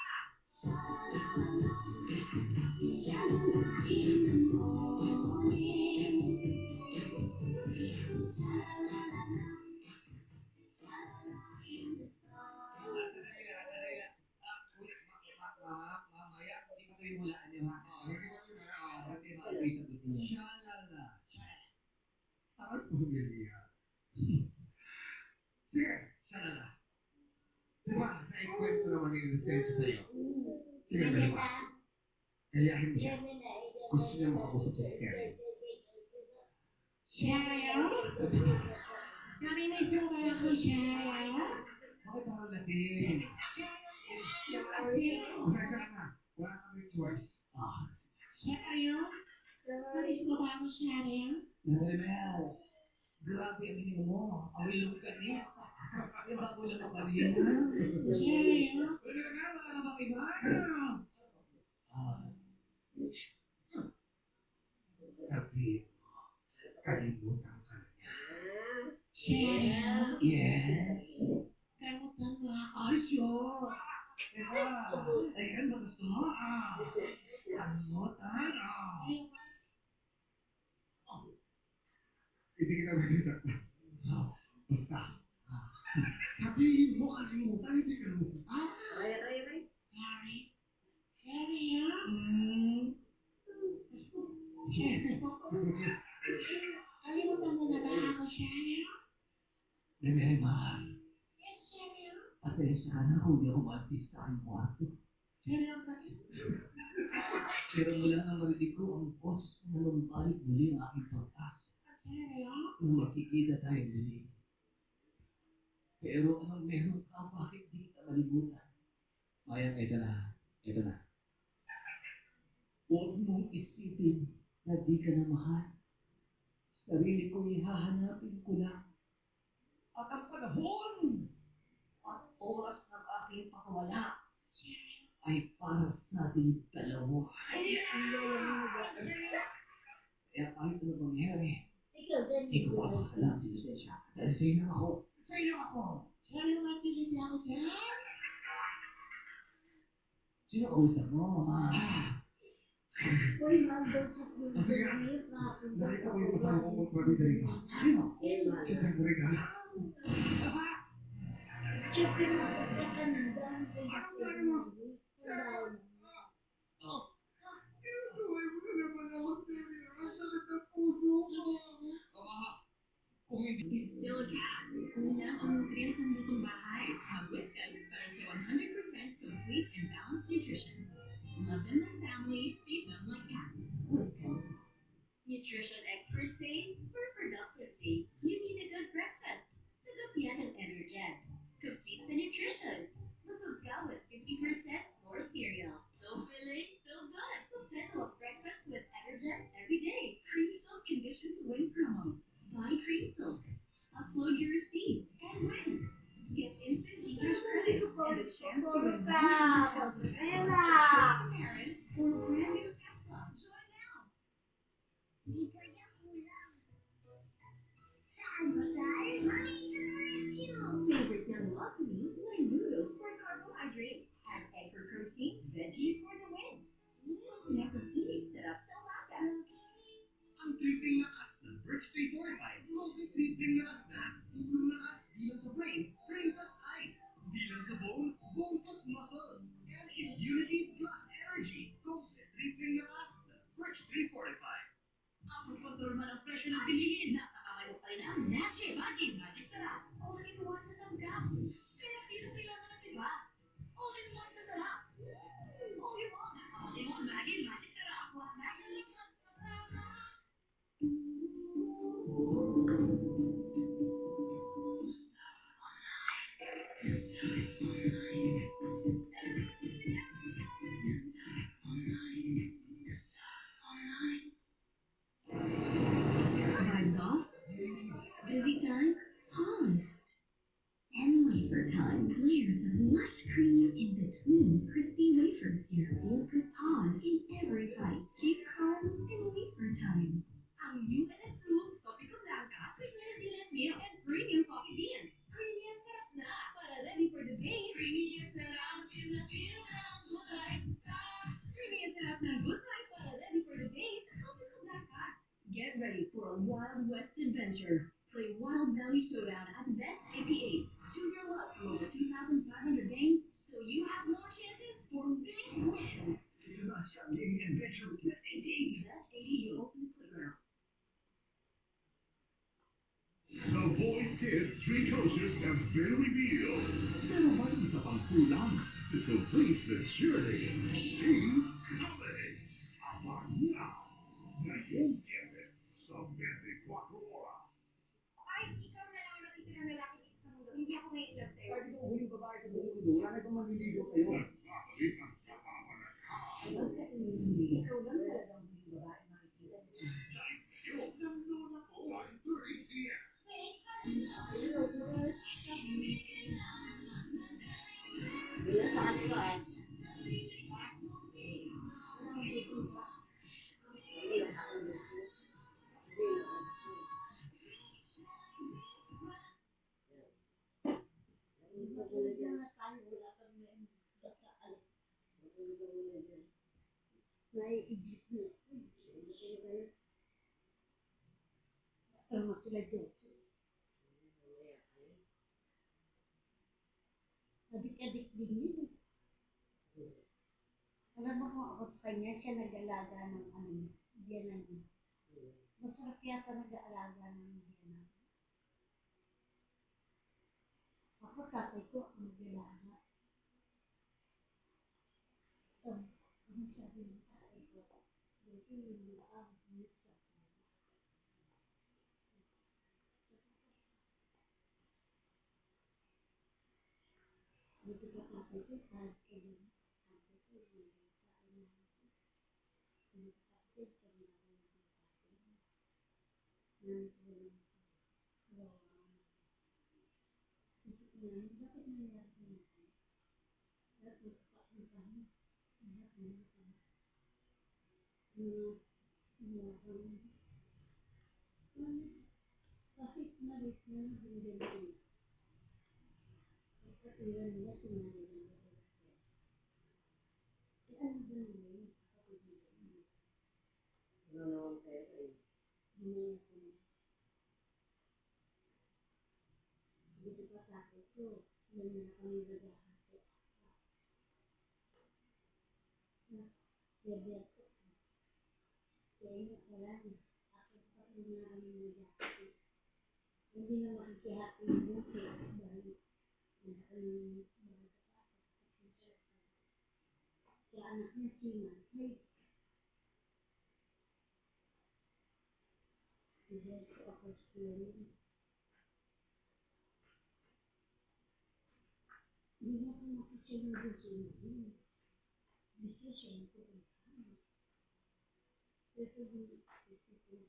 Mamaya, hindi pa kayo hulaan niyo ha. Kasi mga kayo sagot niyo. Shalala. Ang pumiliya. Sige, Shalala. Diba, naikwento naman ni Inocencio sa'yo. Sige, dalawa. Kayahin mo siya. Gusto niya makausap sa Terry. Shaya? Narinig mo ba ako, Shaya? Bakit parang lasing? Pasensya ka na. Wala kami choice. Shaya? Narinig mo ba ako, Shaya? Nadali na yan. Grabe ang hininga mo. Awilong ka niya. Yung bago lang ang kanina. Shaya? Wala ka na, wala ka bang iba? Sabihin mo, kalimutan ka na niya. Shaya? Yes. Kamutan mo ako. Ay, sure. Teka. Ayan, ba gusto mo? Kalimutan. Hindi kita masasaktan. Basta. Sabihin mo, kalimutan, hindi kalimutan. Ray. Harry? Shaya? Kalimutan mo na ba ako, Shaya? Dali, mahal. Yes, Shaya? Pasensya ka na kung di ako maalis sa aking kwarto. Shaya, bakit? Pero mula nang marinig ko ang boses ko na lumabalik muli ang aking pagkas. Shaya? Nung makikita tayo muli. Pero anong meron ka? Bakit di ka malimutan? Mayang, ito na. Ito na. Huwag mong isipin na di ka na mahal. Sarili kong ihahanapin ko lang. At ang panahon at oras ng aking pakawala ay para sa ating dalawa. Kaya kahit ano mangyari, hindi ko papakalam si Lucia. Dahil sa inyo ako. Sa iyo ako. Shaya, makilig ako dyan. Sino kausap mo, Mama? Uy, ma'am, don't you feel Kasi nga, nakita ko yung kasama kong kontrabida rito. Sino? Si Sandrina. Chicken maganda. Ano plano mo? Tinutuloy mo na naman ako, Terry. Ang sakit ng puso ko. Kung hindi. Silgas, unang nutrients ng lutong bahay. Mag-whiskas para sa 100% complete and balanced nutrition. Love them like family, feed them like cats. Nutrition experts say, for productive day, you need a good breakfast. Sagapian ng Energen. Complete the nutrition. Busog ka with 50% more cereal. So filling, so good. Complete of breakfast with Energen Favorite young love me, my noodles for carbohydrates. Add egg for protein, veggies for the win. Never eat sarap sa umaga. Ang tripling lakas ng Birch 345. Multi-tripling lakas na. Sobrang lakas, di lang sa brain, brain plus eyes. Di lang sa bone, bone plus muscles. And immunity plus energy. Go sa tripling lakas ng Birch 345. Ang kontrol man ang presyo ng bilihin, nasa kamay mo pa rin ang Nestle Magic Sarap. All-in-one sa tanggap. Kaya di na kailangan ng iba. All-in-one sa sarap. All-in-one. All-in-one Magic Sarap. Magic Vibes off? Busy time? Pause. And wafer time. Layers of lush cream in between crispy wafers. Your feel-good pause in every bite. Keep calm in wafer time. Ang new and improved Topico Blanca with Nerdinet milk and premium coffee beans. Creamy and sarap na. Para ready for the day. Creamy and sarap. Feel na feel na ang good life. Creamy and sarap ng good life. Para ready for the day. Topico Blanca. Get ready for a Wild West adventure. Play Wild Valley Showdown at Best APA. Choose your luck from over 2,500 games, so you have more chances for big wins. It's a non-stop gaming adventure with Best 80. Best 80 Ultimate Playground. The Voice Kids 3 coaches have been revealed. Pero may isa pang kulang to complete the journey. She's coming. About now. Ngayong Kevin sa 24 oras. Ay, ikaw na lang ang natitirang lalaki dito sa mundo. Hindi ako may love sa'yo. Sabi ko, huling babae sa buong mundo, wala na ibang manliligaw sa'yo. Nagkakalit ng kapamanan. Ikaw lang talagang huling babae makikita. Live ngayon ng Luna po. 5:30 p.m. Bila sa kanila ah. Adik-adik din yun. Alam mo kung ako sa kanya, siya nag-alaga ng biyanan niya. Masarap yata nag-aalaga ng biyanan. Ako tatay ko ang nag-alaga. Ano sabi ng tatay ko? Dito yung ang nisa. Dito ka tatay ko, kahit kailan. Kahit malit na naging katulad nila sinanay. Ano ba yun? Ano naman pera eh. Hindi pa tatay ko. Hindi na kami naghahaso. Bebet ko. Kaya nga pala. Ako pa rin na kami naghahaso. Hindi na makikihati yung buti. Dahil kaya anak niya si Manfred. Bebet ko ako siya rin. Hindi na ako makikita yung gusto niya. Gusto siya yung gusto. Pero hindi gusto ko sa amin.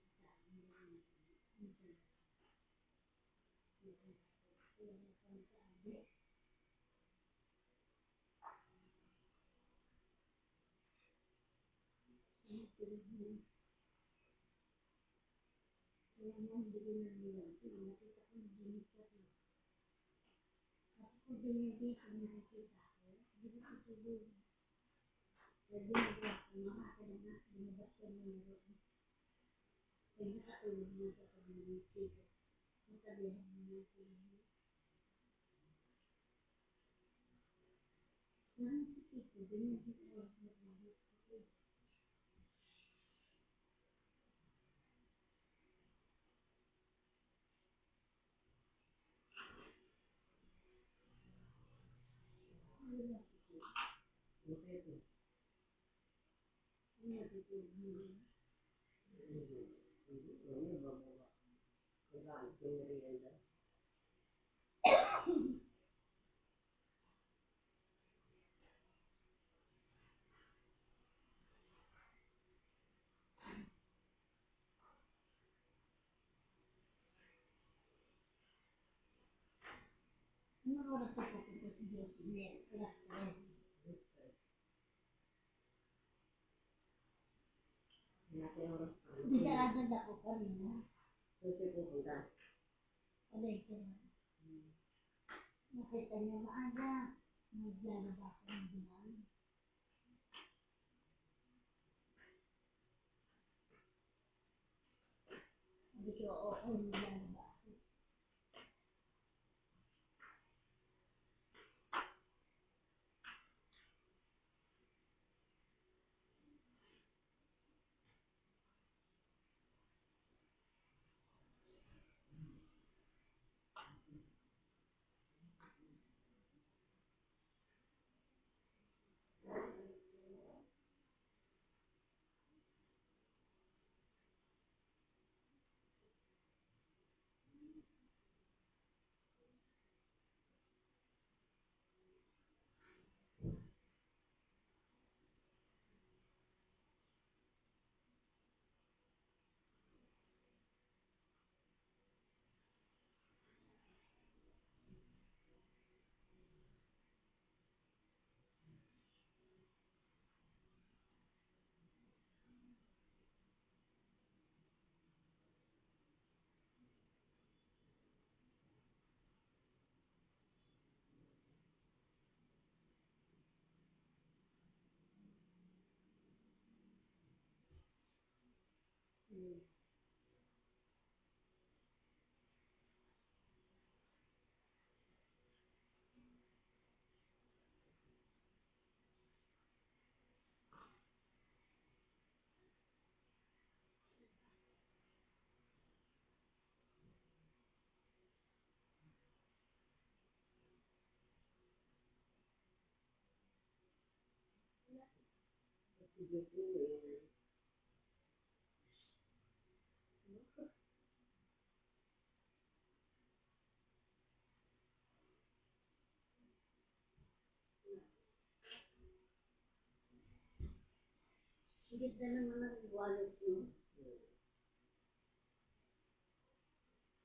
Kaya nga hindi ko nanilang. Nakita ko naginis ka rin. Tapos ko binigay ko nakikita ko. Hindi ko tutulog. Kaya binabas ko mga akin na binabas ko na naroon. Kaya nakatulog mo sa pag-ibig. Masabihan mo na sila. Nakikita ko, binigay ko na naroon. Ano oras na pupunta si Diyos? Alas 3. Hindi ka agad ako kanina. Kasi pupunta. Alay ka na. Nakita niya maaga. Maglalaba ako ng bilang. Sabi ko, oo, maglalaba ako. Higit na naman ang wallet mo.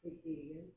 Yan.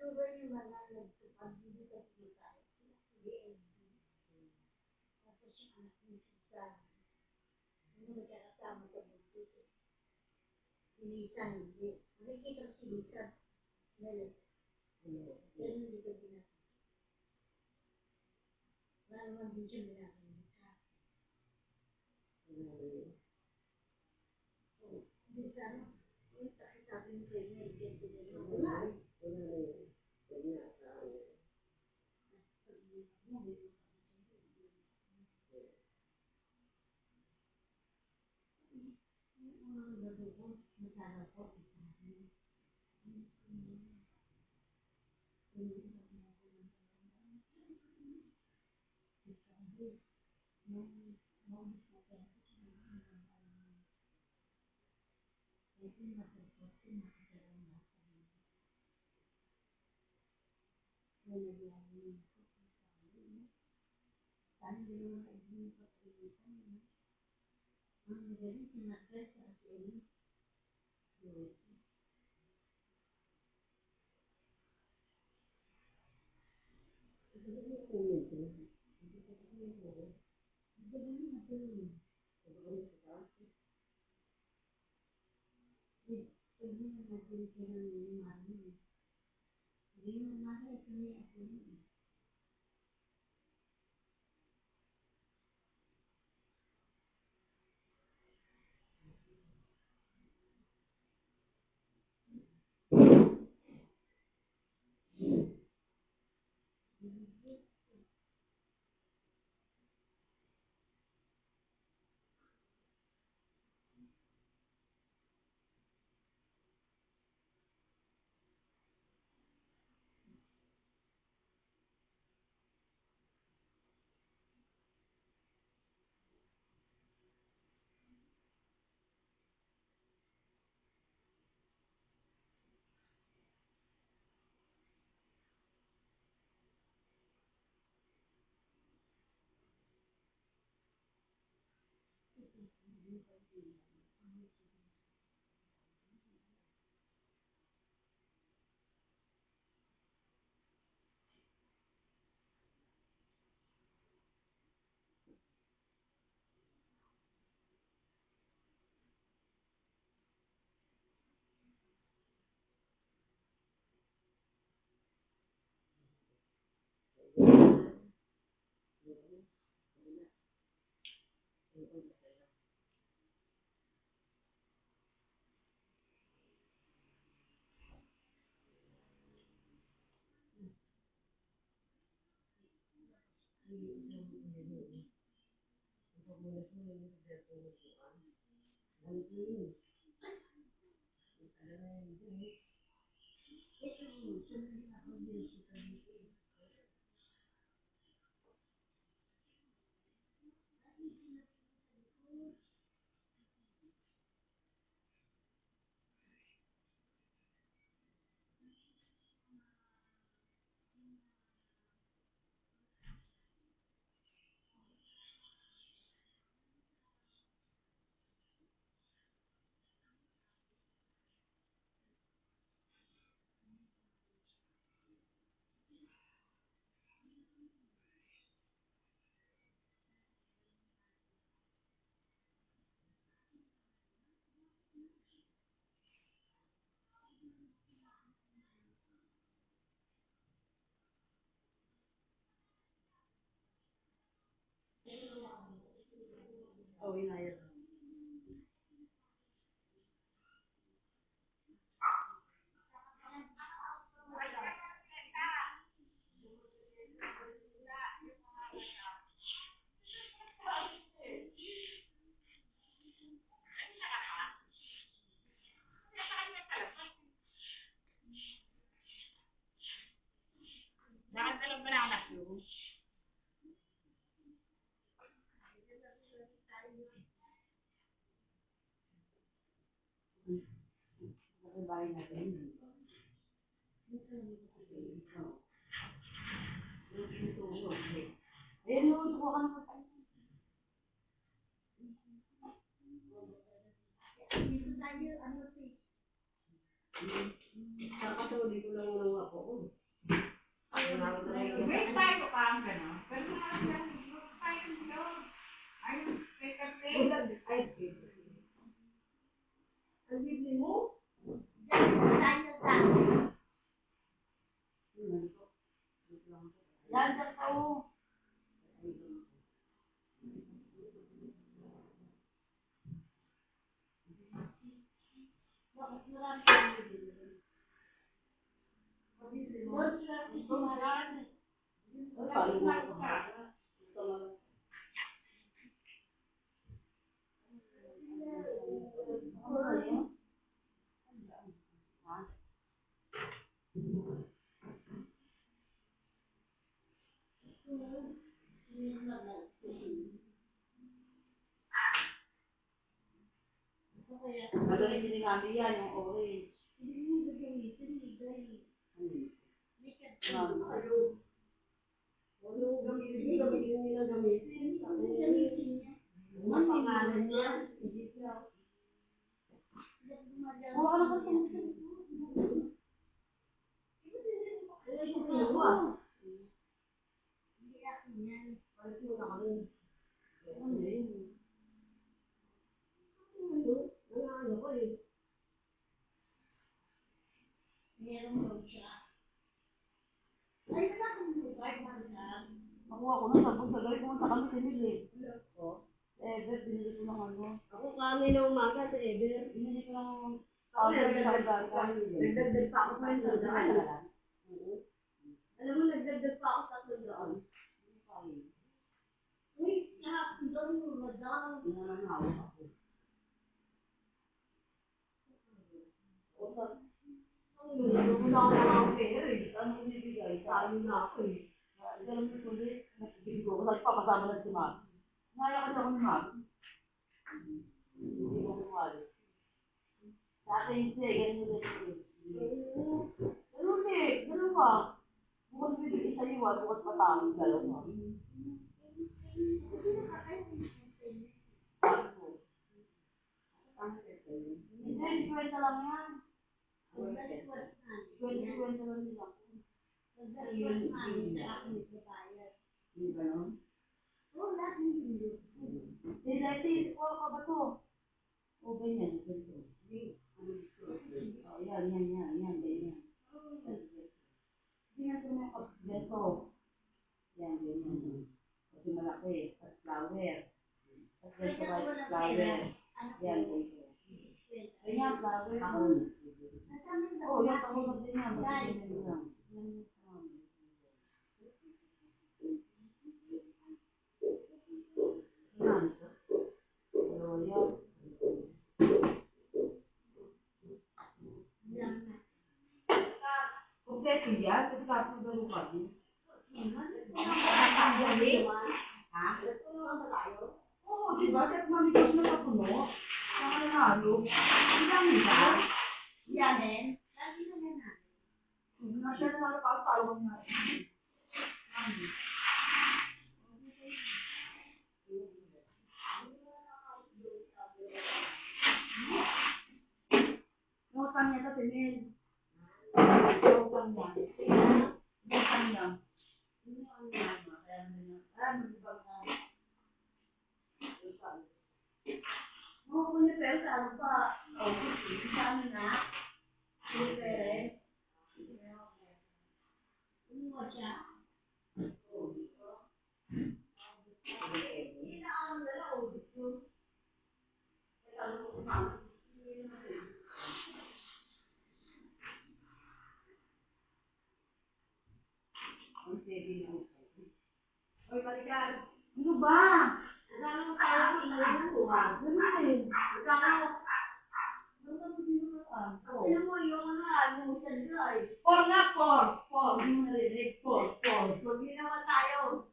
Siguro yung mga nagtupad dito sa pinatay. Hindi tapos yung anak niya sa ano magkakasama sa buntis. Inisan, hindi. Nakikita ko si Lisa. Pero hindi ko ginagawa. Wala naman din siya ginagawa. Hindi sana. Sabi mo kayo na i-get to the wala. Landak pa o. Bakit marami kang bibili? Doon sila sumaran. Paano mo ito ba? Magaling din namin yan, yung orange. Hindi mo gagamitin, ligay. Ano gamitin? Gamitin nila gamitin. Ang pangalan niya. Oo, ano ka sa hindi akin yan. Palit mo na kami. Ano yun? Ano ko eh. Meron daw siya. Ay, wala kang mubay, Marisa. Nakuha ko na sabon sa gawin. Pumunta kami sa Lili. Ever, binili ko ng ano. Ako kami na umaga sa Ever. Binili ko ng powder sa gata. Nagdagdag pa ako sa $3. Alam mo, nagdagdag pa ako $3. Uy, kahapon daw mo, madam. Muna na ako. Wala ko na ang pera eh. Ano nibigay? Saan na ako eh. Alam mo ulit, nakikita ko. Nagpapasama lang si Mami. Naya kasi ako ni Mami. Hindi ko kumali. Sa akin siya, ganun ulit. Ganun eh, ganun ba? Bukas bibigay sa iyo, bukas patawag. Dalawa. Hindi, kwenta lang yan. Kwenta lang nila. Hindi ba nun? Oo, lahat ng hindi. Dati, ka ba to? O, ganyan. Yan, ganyan. Hindi nga ito mga kapito. Yan, ganyan. Kasi malaki. At flower. At ganito white flower. Yan, ganito. Ganyan, flower. Oo, yan, tahulog din yan. Ganyan lang. Kompleto yan, kasi kapag gano'n pa din. Ha? Oo, diba? Kasi mamigas na sa puno. Saka nanalo. Ilang nila? Yanin? Lagi na yan na. Nasya na lang ako tawag na. Utang niya ito, Tinil. Utang niya. Utang niya. Oo, kung yung pera sa ano pa. Sa ano na? Yung pera. Ano siya? Inaalam na lang, ubus yun. Oy, Maricar. Ano ba? Nagkakaroon mo tayo ng inuha. Ganun eh. Nagkakaroon. Ano ka dito ka saan? Alam mo, yung ano, sa dry. Por nga, por. Hindi mo narinig. Por. Pag ginawa tayo.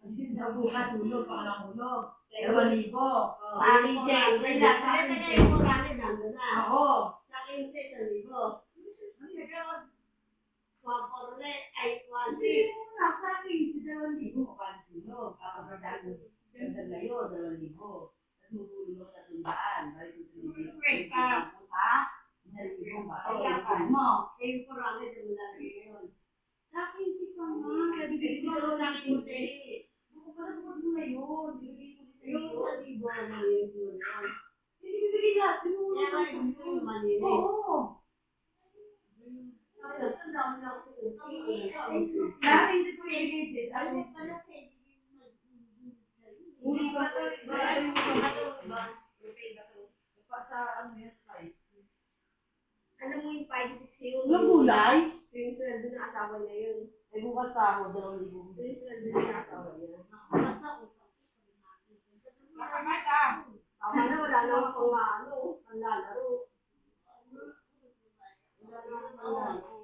Hindi na bukas, hulog, pangalangulog. 2,000. Sa akin siya. Sa akin siya yung marami nandun na. Oo. Sa akin siya, 1,000. Ano nagkaroon? Paporole, ay 1,000. Sa akin siya, 2,000. Pansulog. Kapag ngayon, 2,000. At mabulong sa tundaan. Ha? Ayakan mo. Eh, yung marami na malalagay ngayon. Sa akin siya nga. Kaya bibigyan mo lang yung hotel. Parang huwag mo na yun. Yung 1,000 na yun. Hindi bibigyan lahat. Kaya nga yung manili. Oo. Dahil hindi ko segregated. Ano pala segregated? Uri ba ito? Sa ano yan? Alam mo yung 5-6 yun? Walang gulay? Yung sweldo ng asawa niya yun. Ay, bukas ako, 2,000. Yung sweldo ng asawa niya. Nakamata! Tama na, wala na akong ano, ang lalaro. Wala na akong lalaro.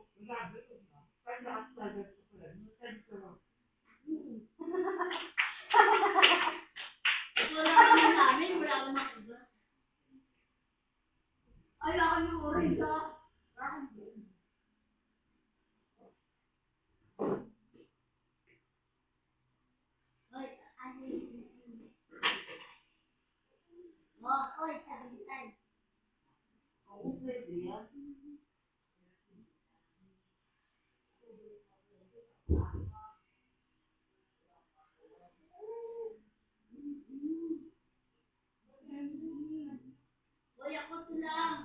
Wala naman namin, wala naman iba. Ay, ako yung orange ha. Oy, ano yun? Oy, sabitan. Ang pwede yan. Oy, ako lang.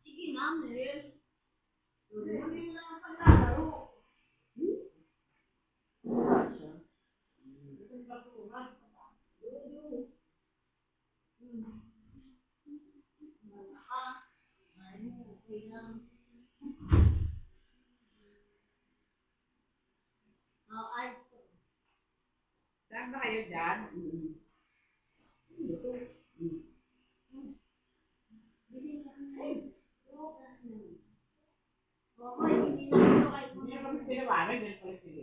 Sige na, Mel. Hindi lang ang lalaro. Saan ba kayo dyan? Hindi na ito kahit Hindi kami tinawagan, yan pala sila.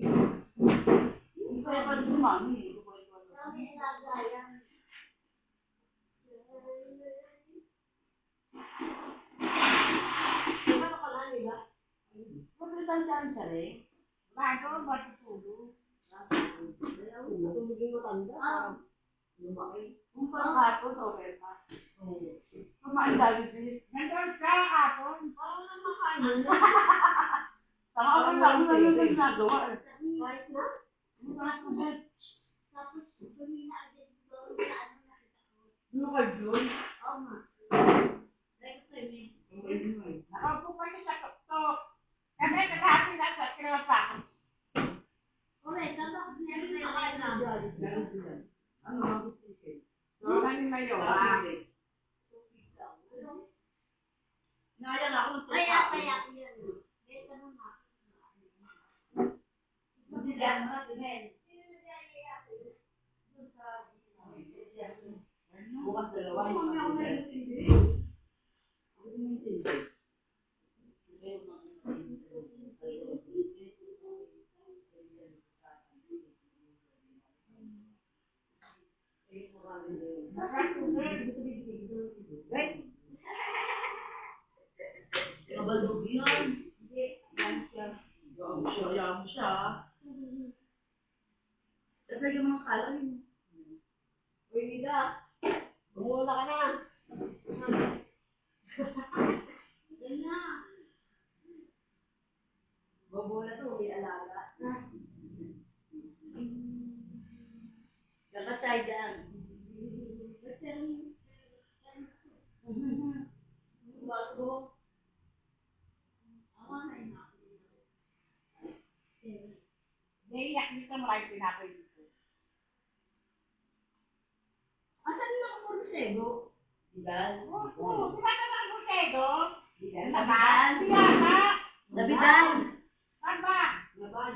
Hindi kaya pala sumami. kami nagaya. Ano ka lang nila? Pagkatan saan siya rin? Bago, bago tulog. Matulog yung matanda. Lumaki. Kung parang hapon, okay pa. Kumain dali din. Nandun ka hapon. Parang namakain mo na. Saka ako lang yung nagagawa. Kahit na? Tapos, kumina agad doon sa ano nakita ko. Ano kayo yun? Oo nga. Like, kami. Nakaupo kami sa tuktok. Kami naghati na sa kinapa. Okay, tapos meron na yung Nakain na. Meron sila. Ano ang gusto? So, namin mayo. Nayang ako ng Ay, tupa. kaya yan. Beta mo na. Hindi yan na, Nen. Bukas dalawa. Ay, mami ako na yung tindi. Ako din yung tindi. Kabaldog yan. Hindi. Yan siya. Ayaw mo siya. Tapos yung mga kalay mo. Uy, Nida. Bumula ka na. Yan na. Bumula to, may alaga. Dapat tayo dyan. Bago. Naiyak dito maraming pinapay dito. Asan na ako sa sego? Diban? Oo, di ba naman ang butego? Diban? Naman? Siyata? Nabidan! Saan ba? Naban.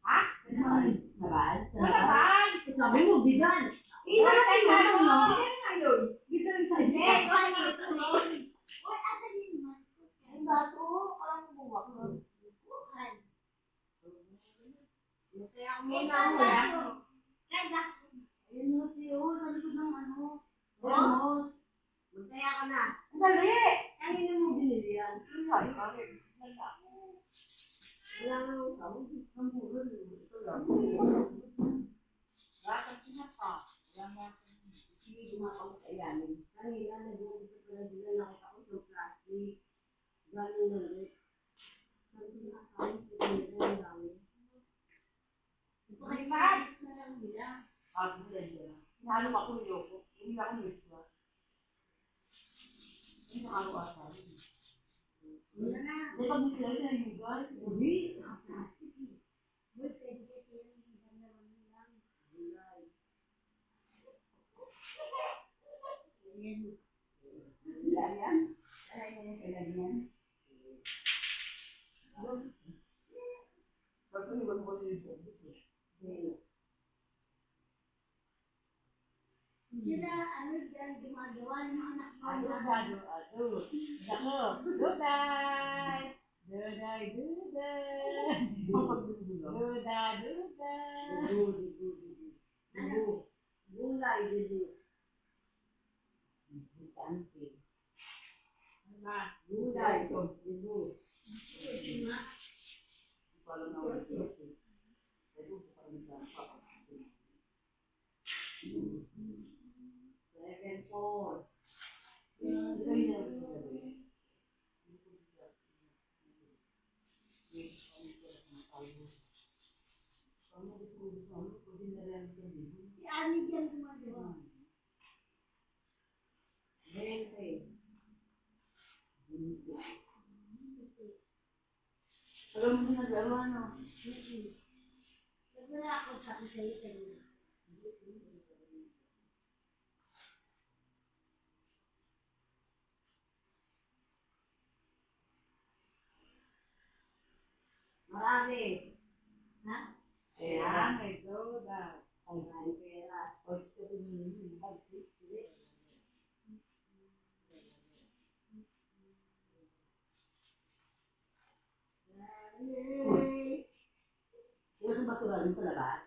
Ha? Naban? Naban? Naman? Sabi mo, bigan! Ilan Ilan kayo kayo? ano? Ilan kayo? Bigan sa Hindi, iyo. ikaw na ito. Uy, asan yun man? Ang baso, alam mo buwa ko. Bukan. Kaya ako Eh, muna ako. baso. Kaya, Ayun mo siyo, sa likod ng ano. Ramos. Magkaya ka na. Ang dali! Kanina mo binili yan. Ay, bakit? Wala nga akong tawag. Ang muro. Ito lang. Bakit sinapa? Wala nga. Hindi gumawa sa ilalim. Kanina, nag-uusap ko na sila. Nakita ko sa plastic. Galing na ulit. Sabi ko na, sabi ko ang dami. Pagkakas na lang nila. Ako din yan. Nalo ako ng yoko. Hindi ako ng iswa. Sila, ano dyan gumagawa ng mga anak mo? Duday! Duday, duday! Duda, duda! Gulay, dudu. Gulay, dudu. Second four. Si Ani dyan gumagawa. 20. Alam mo na gano'n, ano? Wala ako sabi sa'yo kanina. Marami. Ha? Pera, may soda. Ay, may pera. O, ito pinili. Yay! Wala kang basura rin sa labas?